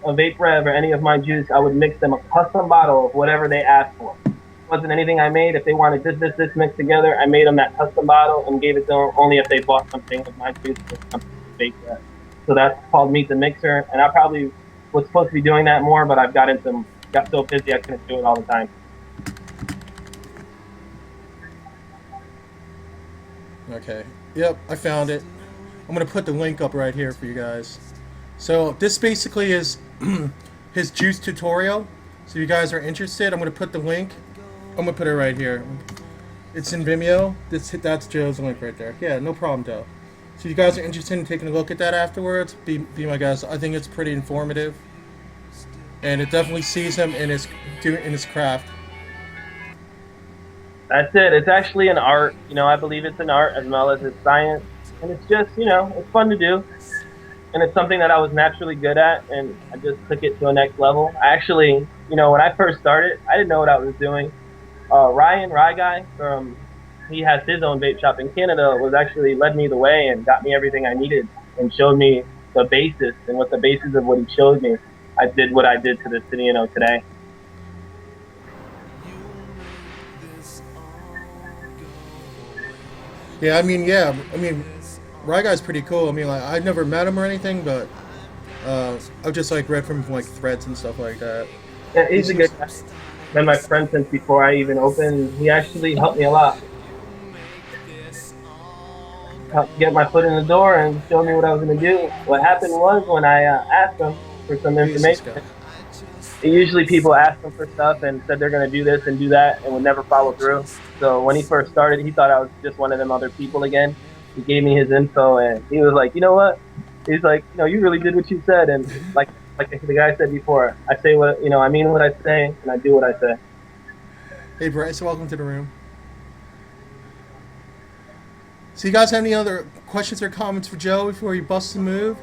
a Vape Rev or any of my juice, I would mix them a custom bottle of whatever they asked for. It wasn't anything I made. If they wanted this mixed together, I made them that custom bottle and gave it to them only if they bought something with my juice or something Vape Rev. So that's called Meet the Mixer, and I probably was supposed to be doing that more, but I've got so busy I couldn't do it all the time. Okay. Yep, I found it. I'm gonna put the link up right here for you guys. So this basically is his juice tutorial. So if you guys are interested, I'm gonna put the link. I'm gonna put it right here. It's in Vimeo. That's Joe's link right there. Yeah, no problem, Joe. So if you guys are interested in taking a look at that afterwards, be my guest. I think it's pretty informative, and it definitely sees him in his craft. That's it. It's actually an art. You know, I believe it's an art as well as it's science. And it's just, you know, it's fun to do. And it's something that I was naturally good at, and I just took it to a next level. I actually, you know, when I first started, I didn't know what I was doing. Ryan, Rye Guy, he has his own vape shop in Canada, was actually led me the way and got me everything I needed and showed me the basis. And with the basis of what he showed me, I did what I did to the city, you know, today. Yeah, I mean, Rye Guy's pretty cool. I mean, like, I've never met him or anything, but I've just like read from like threads and stuff like that. Yeah, he's a good guy. Been my friend since before I even opened. He actually helped me a lot. Helped get my foot in the door and show me what I was going to do. What happened was when I asked him for some information, usually people ask him for stuff and said they're going to do this and do that and would never follow through. So when he first started, he thought I was just one of them other people again. He gave me his info and he was like, you know what? He's like, you know, you really did what you said. And like the guy said before, I say what, you know, I mean what I say and I do what I say. Hey Bryce, welcome to the room. So you guys have any other questions or comments for Joe before he busts a move?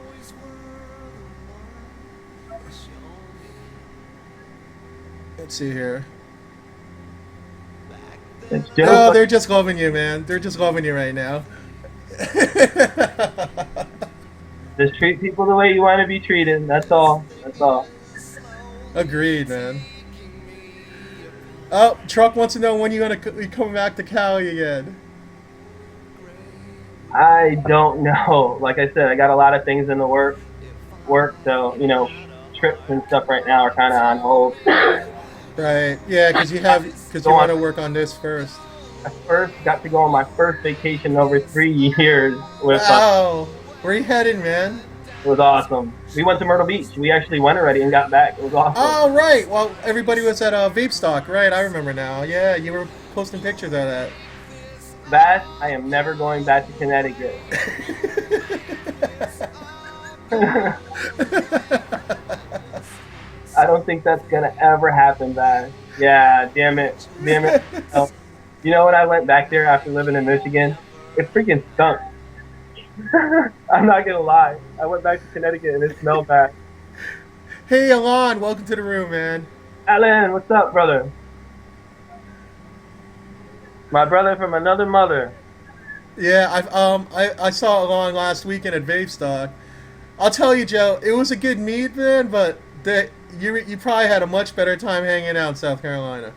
Let's see here. No, they're just loving you, man. They're just loving you right now. Just treat people the way you want to be treated. That's all. That's all. Agreed, man. Oh, Truck wants to know when you're gonna be coming back to Cali again. I don't know. Like I said, I got a lot of things in the work. So you know, trips and stuff right now are kind of on hold. Right. Yeah, because you want to work on this first. I first got to go on my first vacation in over 3 years. Wow. Where are you headed, man? It was awesome. We went to Myrtle Beach. We actually went already and got back. It was awesome. Oh, right. Well, everybody was at Vape Stock, right? I remember now. Yeah, you were posting pictures of that. Bass, I am never going back to Connecticut. I don't think that's going to ever happen, Bass. Yeah, damn it. You know when I went back there after living in Michigan? It freaking stunk. I'm not going to lie. I went back to Connecticut and it smelled bad. Hey, Alon, welcome to the room, man. Alan, what's up, brother? My brother from another mother. Yeah, I saw Alon last weekend at Vape Stock. I'll tell you, Joe, it was a good meet, man, but you probably had a much better time hanging out in South Carolina.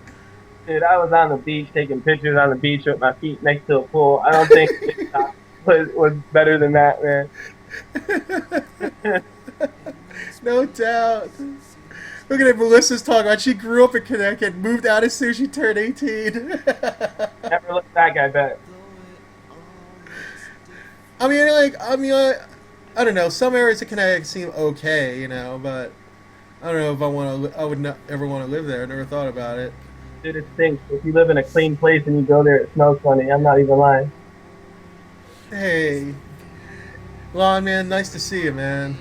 Dude, I was on the beach taking pictures on the beach with my feet next to a pool. I don't think it was better than that, man. No doubt. Look at Melissa's talking about she grew up in Connecticut, moved out as soon as she turned 18. Never looked back, I bet. I don't know. Some areas of Connecticut seem okay, you know, but I don't know if I would not ever want to live there. I never thought about it. Dude, it stinks. If you live in a clean place and you go there, it smells funny. I'm not even lying. Hey, Lon, man, nice to see you, man.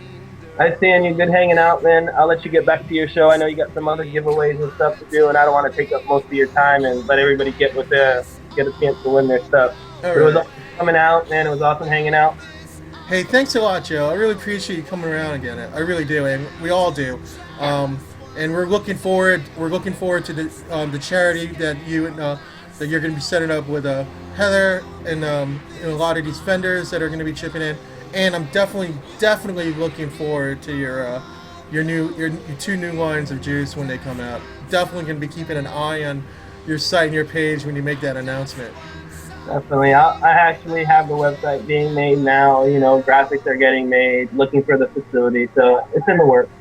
Nice seeing you. Good hanging out, man. I'll let you get back to your show. I know you got some other giveaways and stuff to do, and I don't want to take up most of your time and let everybody get a chance to win their stuff. It was awesome coming out, man. It was awesome hanging out. Hey, thanks a lot, Joe. I really appreciate you coming around again. I really do, and we all do. And we're looking forward to the charity that you're going to be setting up with Heather and a lot of these vendors that are going to be chipping in. And I'm definitely looking forward to your two new lines of juice when they come out. Definitely going to be keeping an eye on your site and your page when you make that announcement. Definitely. I actually have the website being made now. You know, graphics are getting made, looking for the facility. So it's in the works.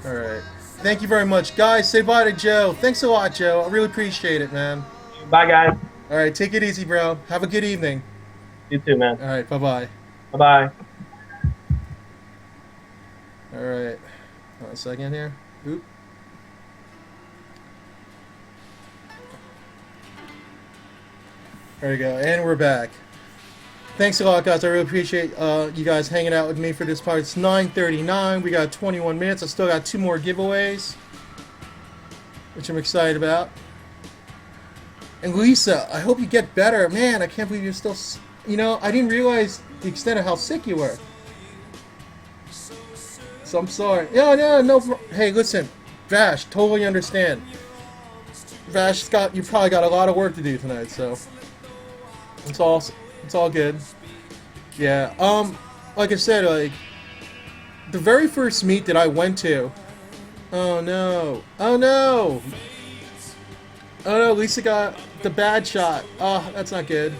All right. Thank you very much. Guys, say bye to Joe. Thanks a lot, Joe. I really appreciate it, man. Bye, guys. All right. Take it easy, bro. Have a good evening. You too, man. All right, bye-bye. Bye bye. All right. One second here. Oop. There we go, and we're back. Thanks a lot, guys. I really appreciate you guys hanging out with me for this part. It's 9:39. We got 21 minutes. I still got 2 more giveaways, which I'm excited about. And Lisa, I hope you get better. Man, I can't believe you're still... You know, I didn't realize the extent of how sick you were. So I'm sorry. Yeah, no. Hey, listen, Vash, totally understand. Vash, you probably got a lot of work to do tonight, so it's all good. Yeah. Like I said, like the very first meet that I went to. Oh no! Oh no! Oh no! Lisa got the bad shot. Oh, that's not good.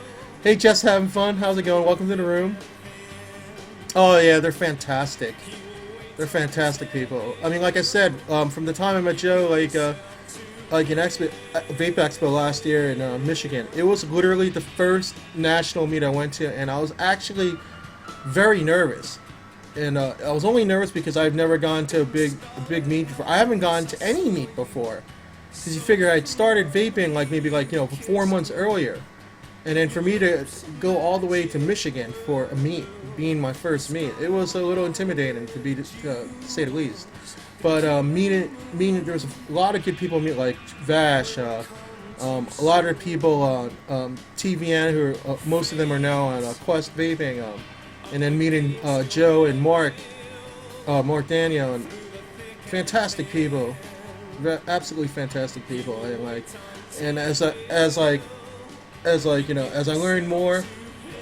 Hey, Jess, having fun? How's it going? Welcome to the room. Oh yeah, they're fantastic. They're fantastic people. I mean, like I said, from the time I met Joe, like in Vape Expo last year in Michigan, it was literally the first national meet I went to, and I was actually very nervous. And I was only nervous because I've never gone to a big meet before. I haven't gone to any meet before, because you figure I'd started vaping maybe 4 months earlier. And then for me to go all the way to Michigan for a meet, being my first meet, it was a little intimidating to say the least. But meeting there was a lot of good people meet, like Vash, a lot of people on TVN, who most of them are now on Quest Vaping, and then meeting Joe and Mark Daniel, and fantastic people, absolutely fantastic people, and as I learned more,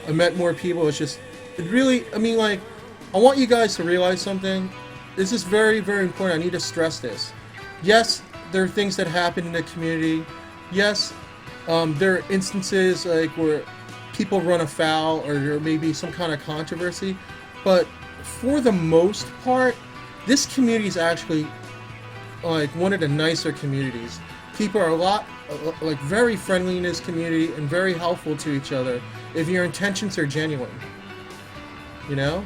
I met more people. It really, I want you guys to realize something. This is very, very important. I need to stress this. Yes, there are things that happen in the community. Yes, there are instances where people run afoul, or there may be some kind of controversy. But for the most part, this community is actually one of the nicer communities. People are very friendly in this community and very helpful to each other if your intentions are genuine. You know?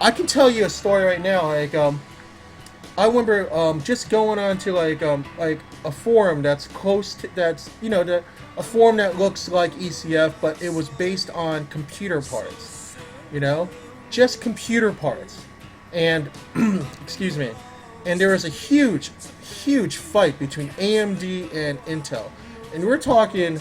I can tell you a story right now. I remember just going on to a forum that's close to, a forum that looks like ECF, but it was based on computer parts. You know? Just computer parts. And excuse me. And there was a huge fight between AMD and Intel. And we're talking,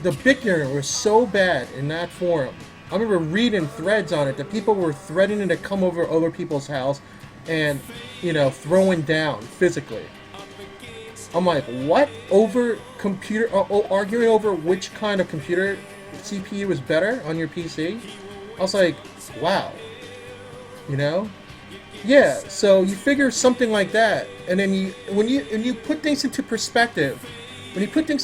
the bickering was so bad in that forum. I remember reading threads on it that people were threatening to come over other people's house and, throwing down physically. I'm like, what? Over computer, arguing over which kind of computer CPU is better on your PC? I was like, wow. Yeah, so you figure something like that, and then when you put things into perspective, between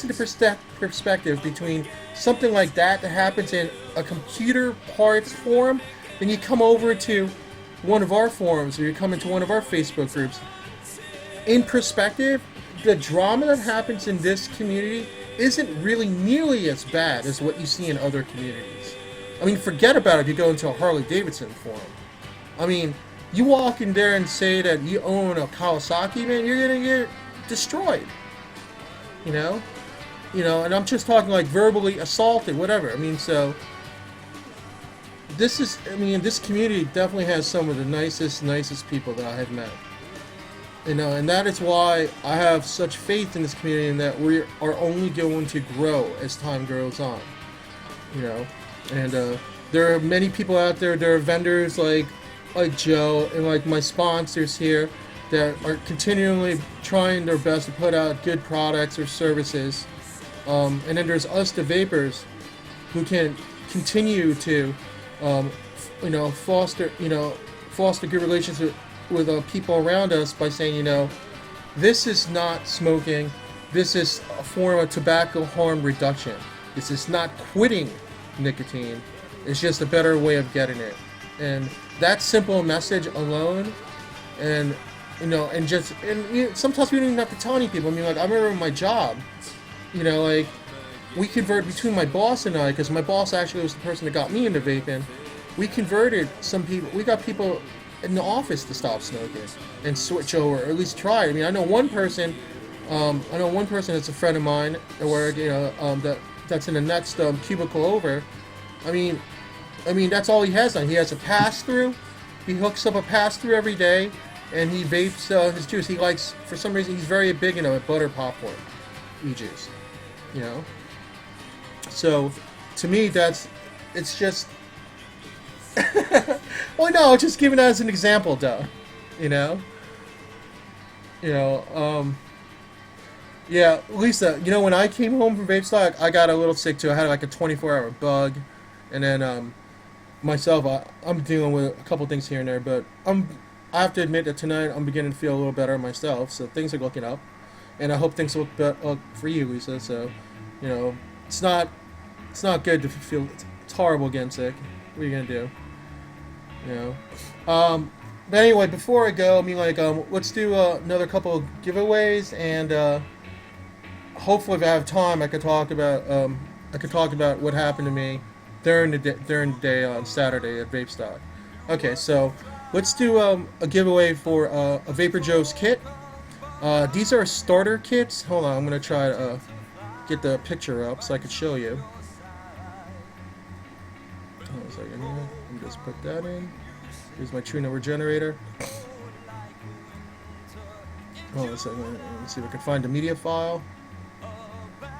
something like that happens in a computer parts forum, then you come over to one of our forums, or you come into one of our Facebook groups. In perspective, the drama that happens in this community isn't really nearly as bad as what you see in other communities. I mean, forget about it if you go into a Harley-Davidson forum. I mean, you walk in there and say that you own a Kawasaki, man, you're gonna get destroyed. And I'm just talking verbally assaulted, whatever. I mean, so this community definitely has some of the nicest people that I have met. And that is why I have such faith in this community, and that we are only going to grow as time goes on. And there are many people out there. There are vendors like Joe and my sponsors here that are continually trying their best to put out good products or services. And then there's us, the vapors, who can continue to, foster good relationships with people around us by saying, this is not smoking. This is a form of tobacco harm reduction. This is not quitting nicotine. It's just a better way of getting it. And that simple message alone, and sometimes we don't even have to tell any people. I mean, I remember my job, we converted between my boss and I, because my boss actually was the person that got me into vaping. We converted some people. We got people in the office to stop smoking and switch over, or at least try. I mean, I know one person. That's a friend of mine at work. That's in the next cubicle over. I mean, that's all he has done. He has a pass through. He hooks up a pass through every day, and he vapes his juice. He likes, for some reason, he's very big into butter popcorn, e-juice. You know. So, to me, it's just. Well, no, just giving it as an example, though. Yeah, Lisa, when I came home from Vape Stock, I got a little sick too. I had like a 24-hour bug, and then myself, I'm dealing with a couple things here and there, but I have to admit that tonight I'm beginning to feel a little better myself, so things are looking up, and I hope things look up for you, Lisa. So, it's not good to feel. It's horrible getting sick. What are you gonna do? But anyway, before I go, let's do another couple of giveaways, and hopefully, if I have time, I could talk about what happened to me during the day on Saturday at Vape Stock. Okay, so let's do a giveaway for a Vapor Joe's kit. These are starter kits. Hold on, I'm gonna try to get the picture up so I can show you. Hold on a second here. Let me just put that in. Here's my true number generator. Hold on a second. Let me see if I can find the media file.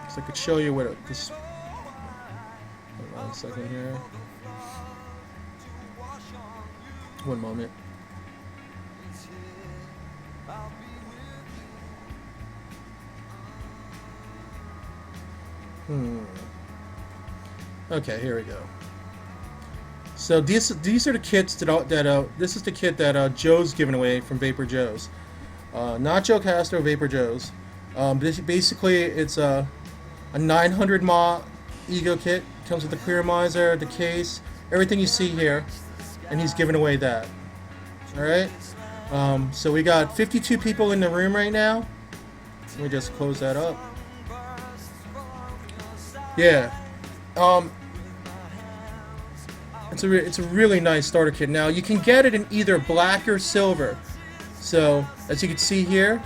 So I could show you what this. Hold on a second here. One moment. Okay, here we go. So these are the kits that this is the kit that Joe's giving away from Vapor Joe's. Not Joe Castro, Vapor Joe's. Basically, it's a 900 mAh Ego kit. Comes with the clear miser, the case, everything you see here, and he's giving away that. All right. So we got 52 people in the room right now. Let me just close that up. Yeah. It's a really nice starter kit. Now you can get it in either black or silver. So as you can see here,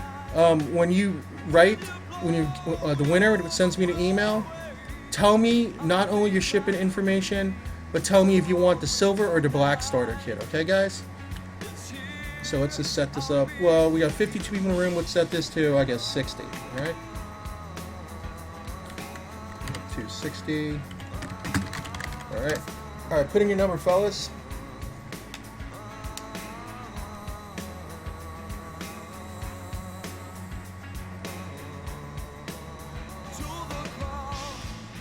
when you write, the winner sends me an email, tell me not only your shipping information, but tell me if you want the silver or the black starter kit. Okay, guys? So let's just set this up. Well, we got 52 people in the room. Let's set this to, I guess, 60. All right. 260. All right. All right. Put in your number, fellas.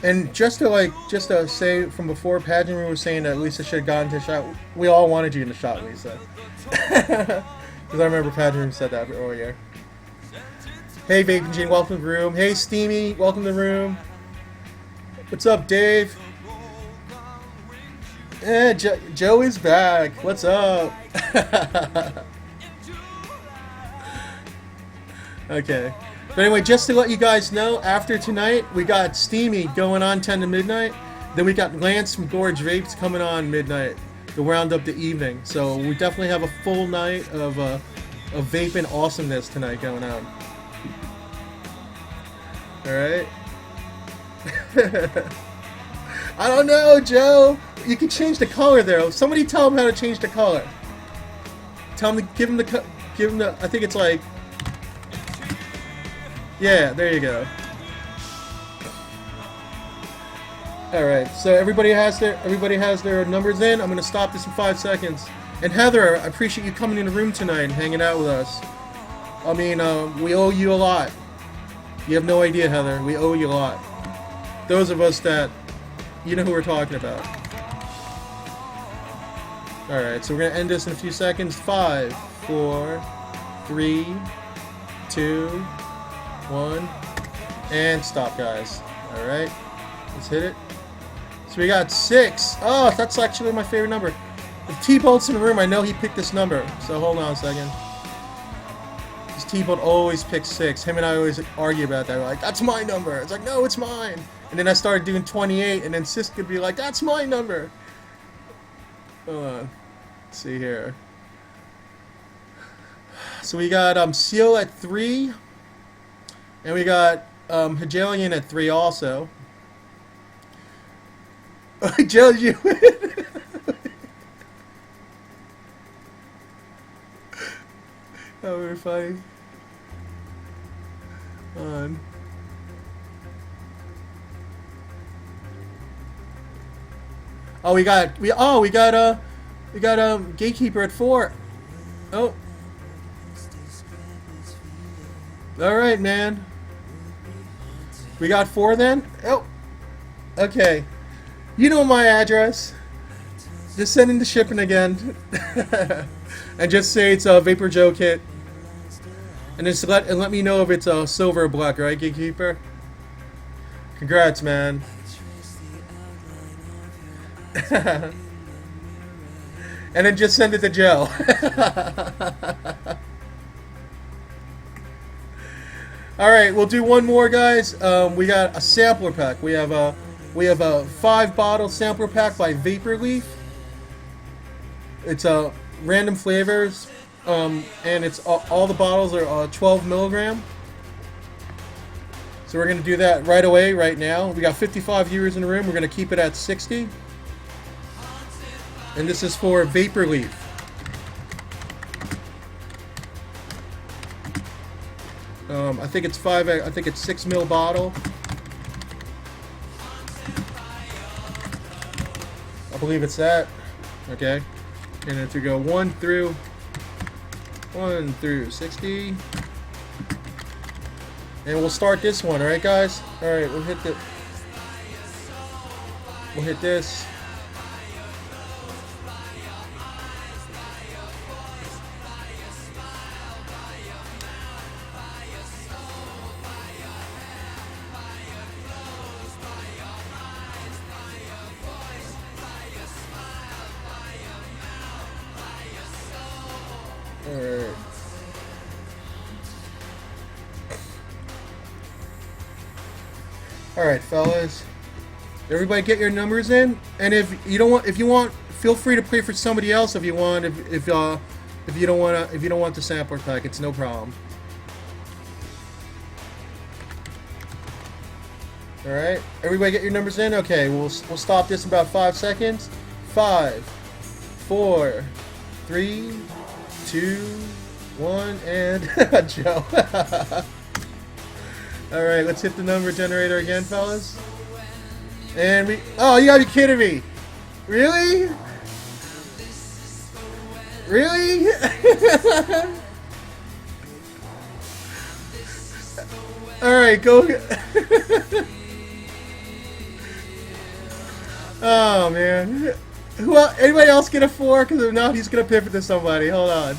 And just to say from before, Pageant Room was saying that Lisa should have gotten to the shot. We all wanted you in the shot, Lisa. Because I remember Pageant Room said that earlier. Hey, Vaping Gene, welcome to the room. Hey, Steamy, welcome to the room. What's up, Dave? Yeah, Joe is back. What's up? Okay. But anyway, just to let you guys know, after tonight, we got Steamy going on 10 to midnight. Then we got Lance from Gorge Vapes coming on midnight to round up the evening. So we definitely have a full night of vaping awesomeness tonight going on. Alright? I don't know, Joe. You can change the color there. Somebody tell him how to change the color. Tell him to give him the, I think it's like, yeah, there you go. All right, so everybody has their numbers in. I'm gonna stop this in 5 seconds. And Heather, I appreciate you coming in the room tonight and hanging out with us. I mean, we owe you a lot. You have no idea, Heather. We owe you a lot. Those of us that, you know who we're talking about. All right, so we're gonna end this in a few seconds. 5, 4, 3, 2, 1, and stop, guys. All right, let's hit it. So we got 6. Oh, that's actually my favorite number. If T-Bolt's in the room, I know he picked this number. So hold on a second. Because T-Bolt always picks 6. Him and I always argue about that. We're like, that's my number. It's like, no, it's mine. And then I started doing 28, and then Sis could be like, "That's my number." Hold on. Let's see here. So we got Seal at 3, and we got Hegelian at 3 also. Joe, you. Oh, we're funny. On. Oh, we got Gatekeeper at 4. Oh. All right, man. We got 4 then? Oh. Okay. You know my address. Just send in the shipping again. And just say it's a Vapor Joe kit. And just let me know if it's a silver or black, right, Gatekeeper? Congrats, man. And then just send it to Joe. All right, we'll do one more, guys. We got a sampler pack. We have a 5-bottle sampler pack by Vapor Leaf. It's a random flavors, and it's all the bottles are 12 milligram. So we're gonna do that right away, right now. We got 55 viewers in the room. We're gonna keep it at 60. And this is for Vapor Leaf. I think it's 6 mil bottle. I believe it's that. Okay. And if we go 1 through 60. And we'll start this one, alright guys? Alright, we'll hit this. Alright. Alright, fellas. Everybody get your numbers in, and if you want, feel free to pay for somebody else if you want. If you don't want the sampler pack, it's no problem. All right, everybody get your numbers in. Okay, we'll stop this in about 5 seconds. 5, 4, 3, 2, 1, and Joe. All right, let's hit the number generator again, fellas. And oh, you gotta be kidding me. Really? Really? All right, go. Oh, man. Anybody else get a 4? Because if not, he's gonna pivot to somebody. Hold on.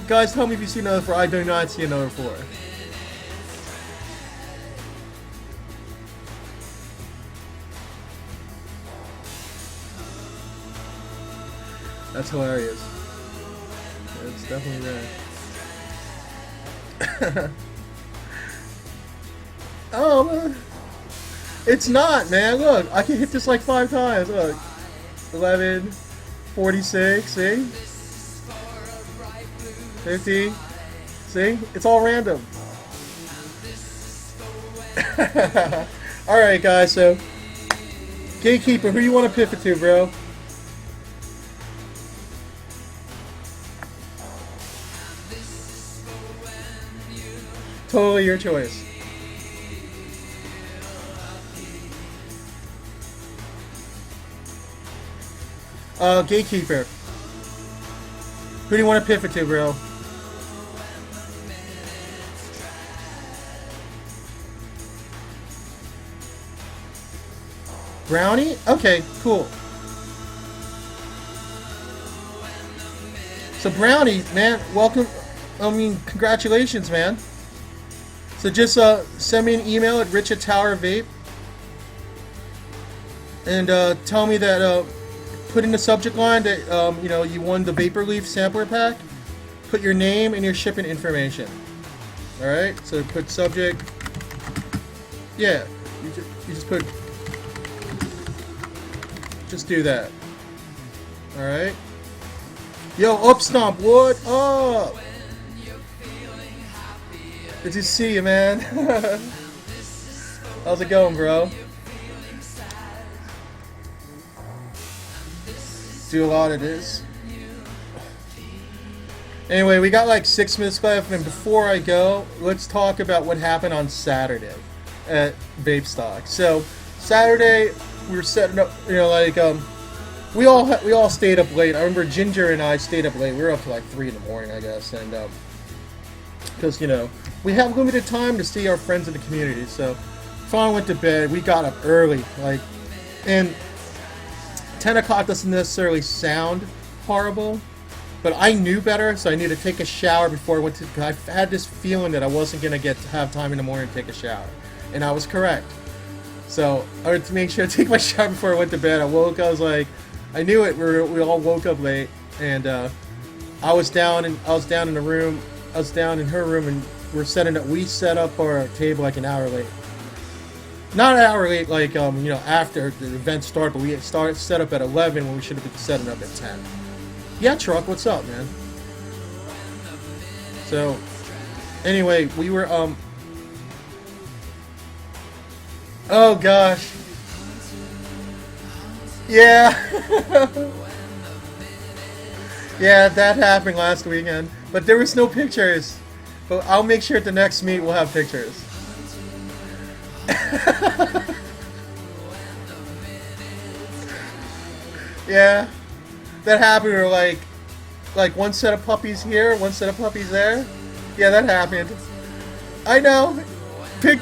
Guys, tell me if you see another 4. I do not see another 4. That's hilarious. It's definitely there. Oh, man. It's not, man. Look, I can hit this like 5 times. Look. 11, 46, see? 50. See? It's all random. Alright, guys, so Gatekeeper, who you want to pivot to, bro? Totally your choice. Gatekeeper. Who do you want to pivot to, bro? Brownie? Okay, cool. So Brownie, man, welcome. Congratulations, man. So just send me an email at rich@towervape and tell me that put in the subject line that you won the Vapor Leaf sampler pack. Put your name and your shipping information. All right. So put subject Yeah, you just put, just do that. All right. Yo, Upstomp, what up? Good to see you, man. How's it going, bro? Do a lot of this. Anyway, we got like 6 minutes left, and before I go, let's talk about what happened on Saturday at Vape Stock. So Saturday, we were setting up, you know, like we all stayed up late. I remember Ginger and I stayed up late. We were up to like 3 in the morning, I guess, and because you know we have limited time to see our friends in the community. So finally went to bed. We got up early, like, and 10 o'clock doesn't necessarily sound horrible. But I knew better, so I needed to take a shower before I went to. I had this feeling that I wasn't gonna get to have time in the morning to take a shower, and I was correct. So I had to make sure to take my shower before I went to bed. I woke. I was like, I knew it. We all woke up late, and I was down in the room. I was down in her room, and we're setting up. We set up our table like an hour late. Not an hour late, like you know, after the event started, but we set up at 11 when we should have been setting up at 10. Yeah, Truck, what's up, man? So, anyway, we were, oh, gosh. Yeah. Yeah, that happened last weekend. But there was no pictures. But I'll make sure at the next meet we'll have pictures. Yeah. That happened, or like one set of puppies here, one set of puppies there. Yeah, that happened. I know.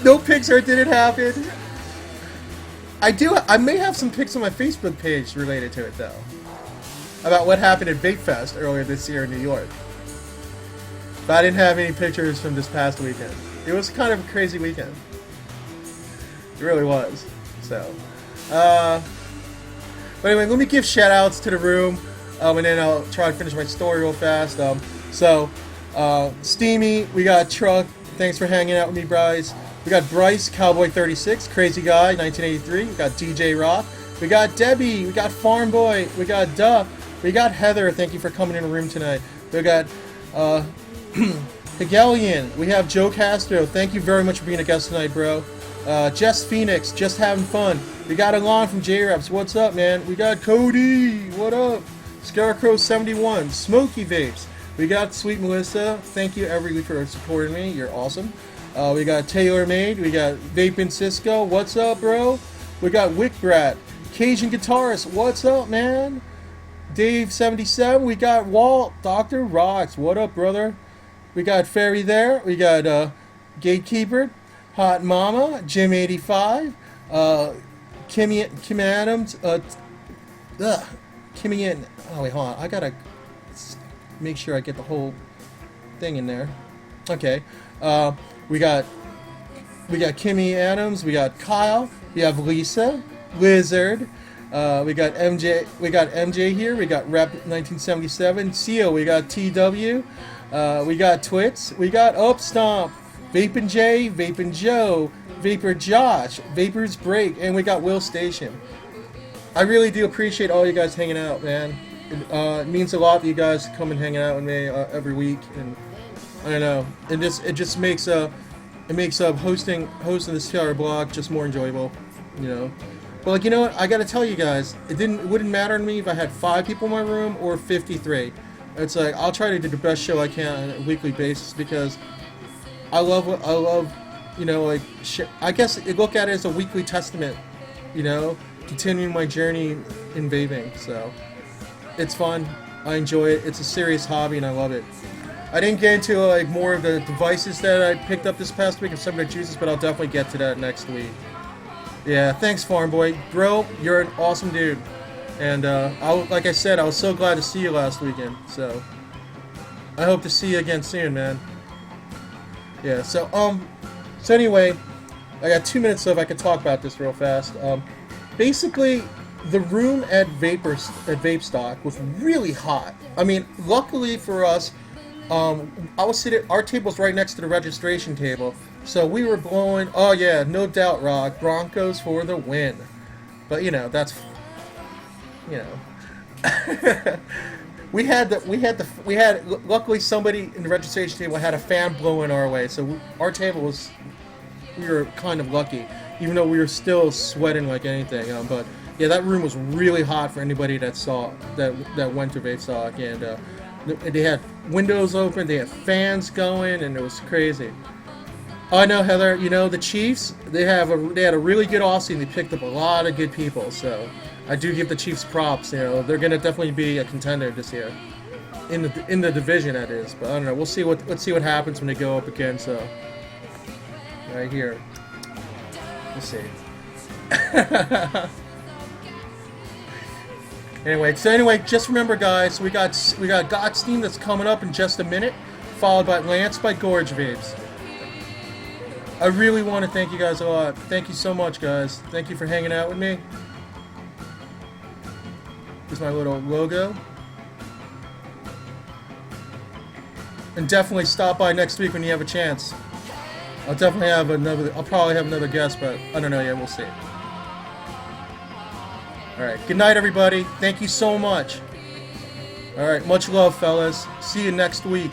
No picture didn't happen. I may have some pics on my Facebook page related to it though, about what happened at Vape Fest earlier this year in New York. But I didn't have any pictures from this past weekend. It was kind of a crazy weekend. It really was. So, but anyway, let me give shout outs to the room. And then I'll try to finish my story real fast. Steamy, we got Truck. Thanks for hanging out with me, Bryce. We got Bryce, Cowboy 36, Crazy Guy, 1983. We got DJ Rock. We got Debbie. We got Farm Boy. We got Duck. We got Heather. Thank you for coming in the room tonight. We got Hegelian. We have Joe Castro. Thank you very much for being a guest tonight, bro. Jess Phoenix, just having fun. We got Alon from J-Raps. What's up, man? We got Cody. What up? Scarecrow 71, Smoky Vapes. We got Sweet Melissa. Thank you every week for supporting me. You're awesome. We got Taylor Made. We got Vaping Cisco. What's up, bro? We got Wick Brat. Cajun Guitarist. What's up, man? Dave 77. We got Walt. Dr. Rocks. What up, brother? We got Fairy there. We got Gatekeeper. Hot Mama. Jim 85. Kim Adams. Kimmy in. Oh wait, hold on. I gotta make sure I get the whole thing in there. Okay. We got Kimmy Adams. We got Kyle. We have Lisa, Lizard. We got MJ. We got MJ here. We got Rep 1977. Seal. We got TW. We got Twits. We got Upstomp. Vaping Jay. Vaping Joe. Vapor Josh. Vapors Break. And we got Will Station. I really do appreciate all you guys hanging out, man. It means a lot that you guys come and hang out with me every week, and I don't know. It just makes hosting this PR blog just more enjoyable, you know. But like, you know what? I gotta tell you guys, it wouldn't matter to me if I had 5 people in my room or 53. It's like I'll try to do the best show I can on a weekly basis because I love, you know, like I guess look at it as a weekly testament, you know. Continuing my journey in vaping, so it's fun. I enjoy it. It's a serious hobby, and I love it. I didn't get into like more of the devices that I picked up this past week and some of the juices, but I'll definitely get to that next week. Yeah, thanks, Farm Boy, bro. You're an awesome dude, and like I said, I was so glad to see you last weekend. So I hope to see you again soon, man. Yeah. So anyway, I got 2 minutes left. I could talk about this real fast. Basically, the room at Vape Stock was really hot. I mean, luckily for us, our table's right next to the registration table. So we were blowing. Oh yeah, no doubt, Rock. Broncos for the win. But you know that's, you know, we had. Luckily, somebody in the registration table had a fan blowing our way, so our table was. We were kind of lucky, even though we were still sweating like anything. But yeah, that room was really hot for anybody that went to Vape Stock, and they had windows open, they had fans going, and it was crazy. Oh, I know, Heather. You know the Chiefs. They had a really good offseason. They picked up a lot of good people, so I do give the Chiefs props. You know they're gonna definitely be a contender this year in the division, that is. But I don't know. Let's see what happens when they go up again. So. Right here. Let's see. Anyway, just remember, guys, we got Gottstein that's coming up in just a minute, followed by Lance by Gorge Vapes. I really want to thank you guys a lot. Thank you so much, guys. Thank you for hanging out with me. Here's my little logo. And definitely stop by next week when you have a chance. I'll probably have another guest, but I don't know yet. We'll see. All right. Good night, everybody. Thank you so much. All right. Much love, fellas. See you next week.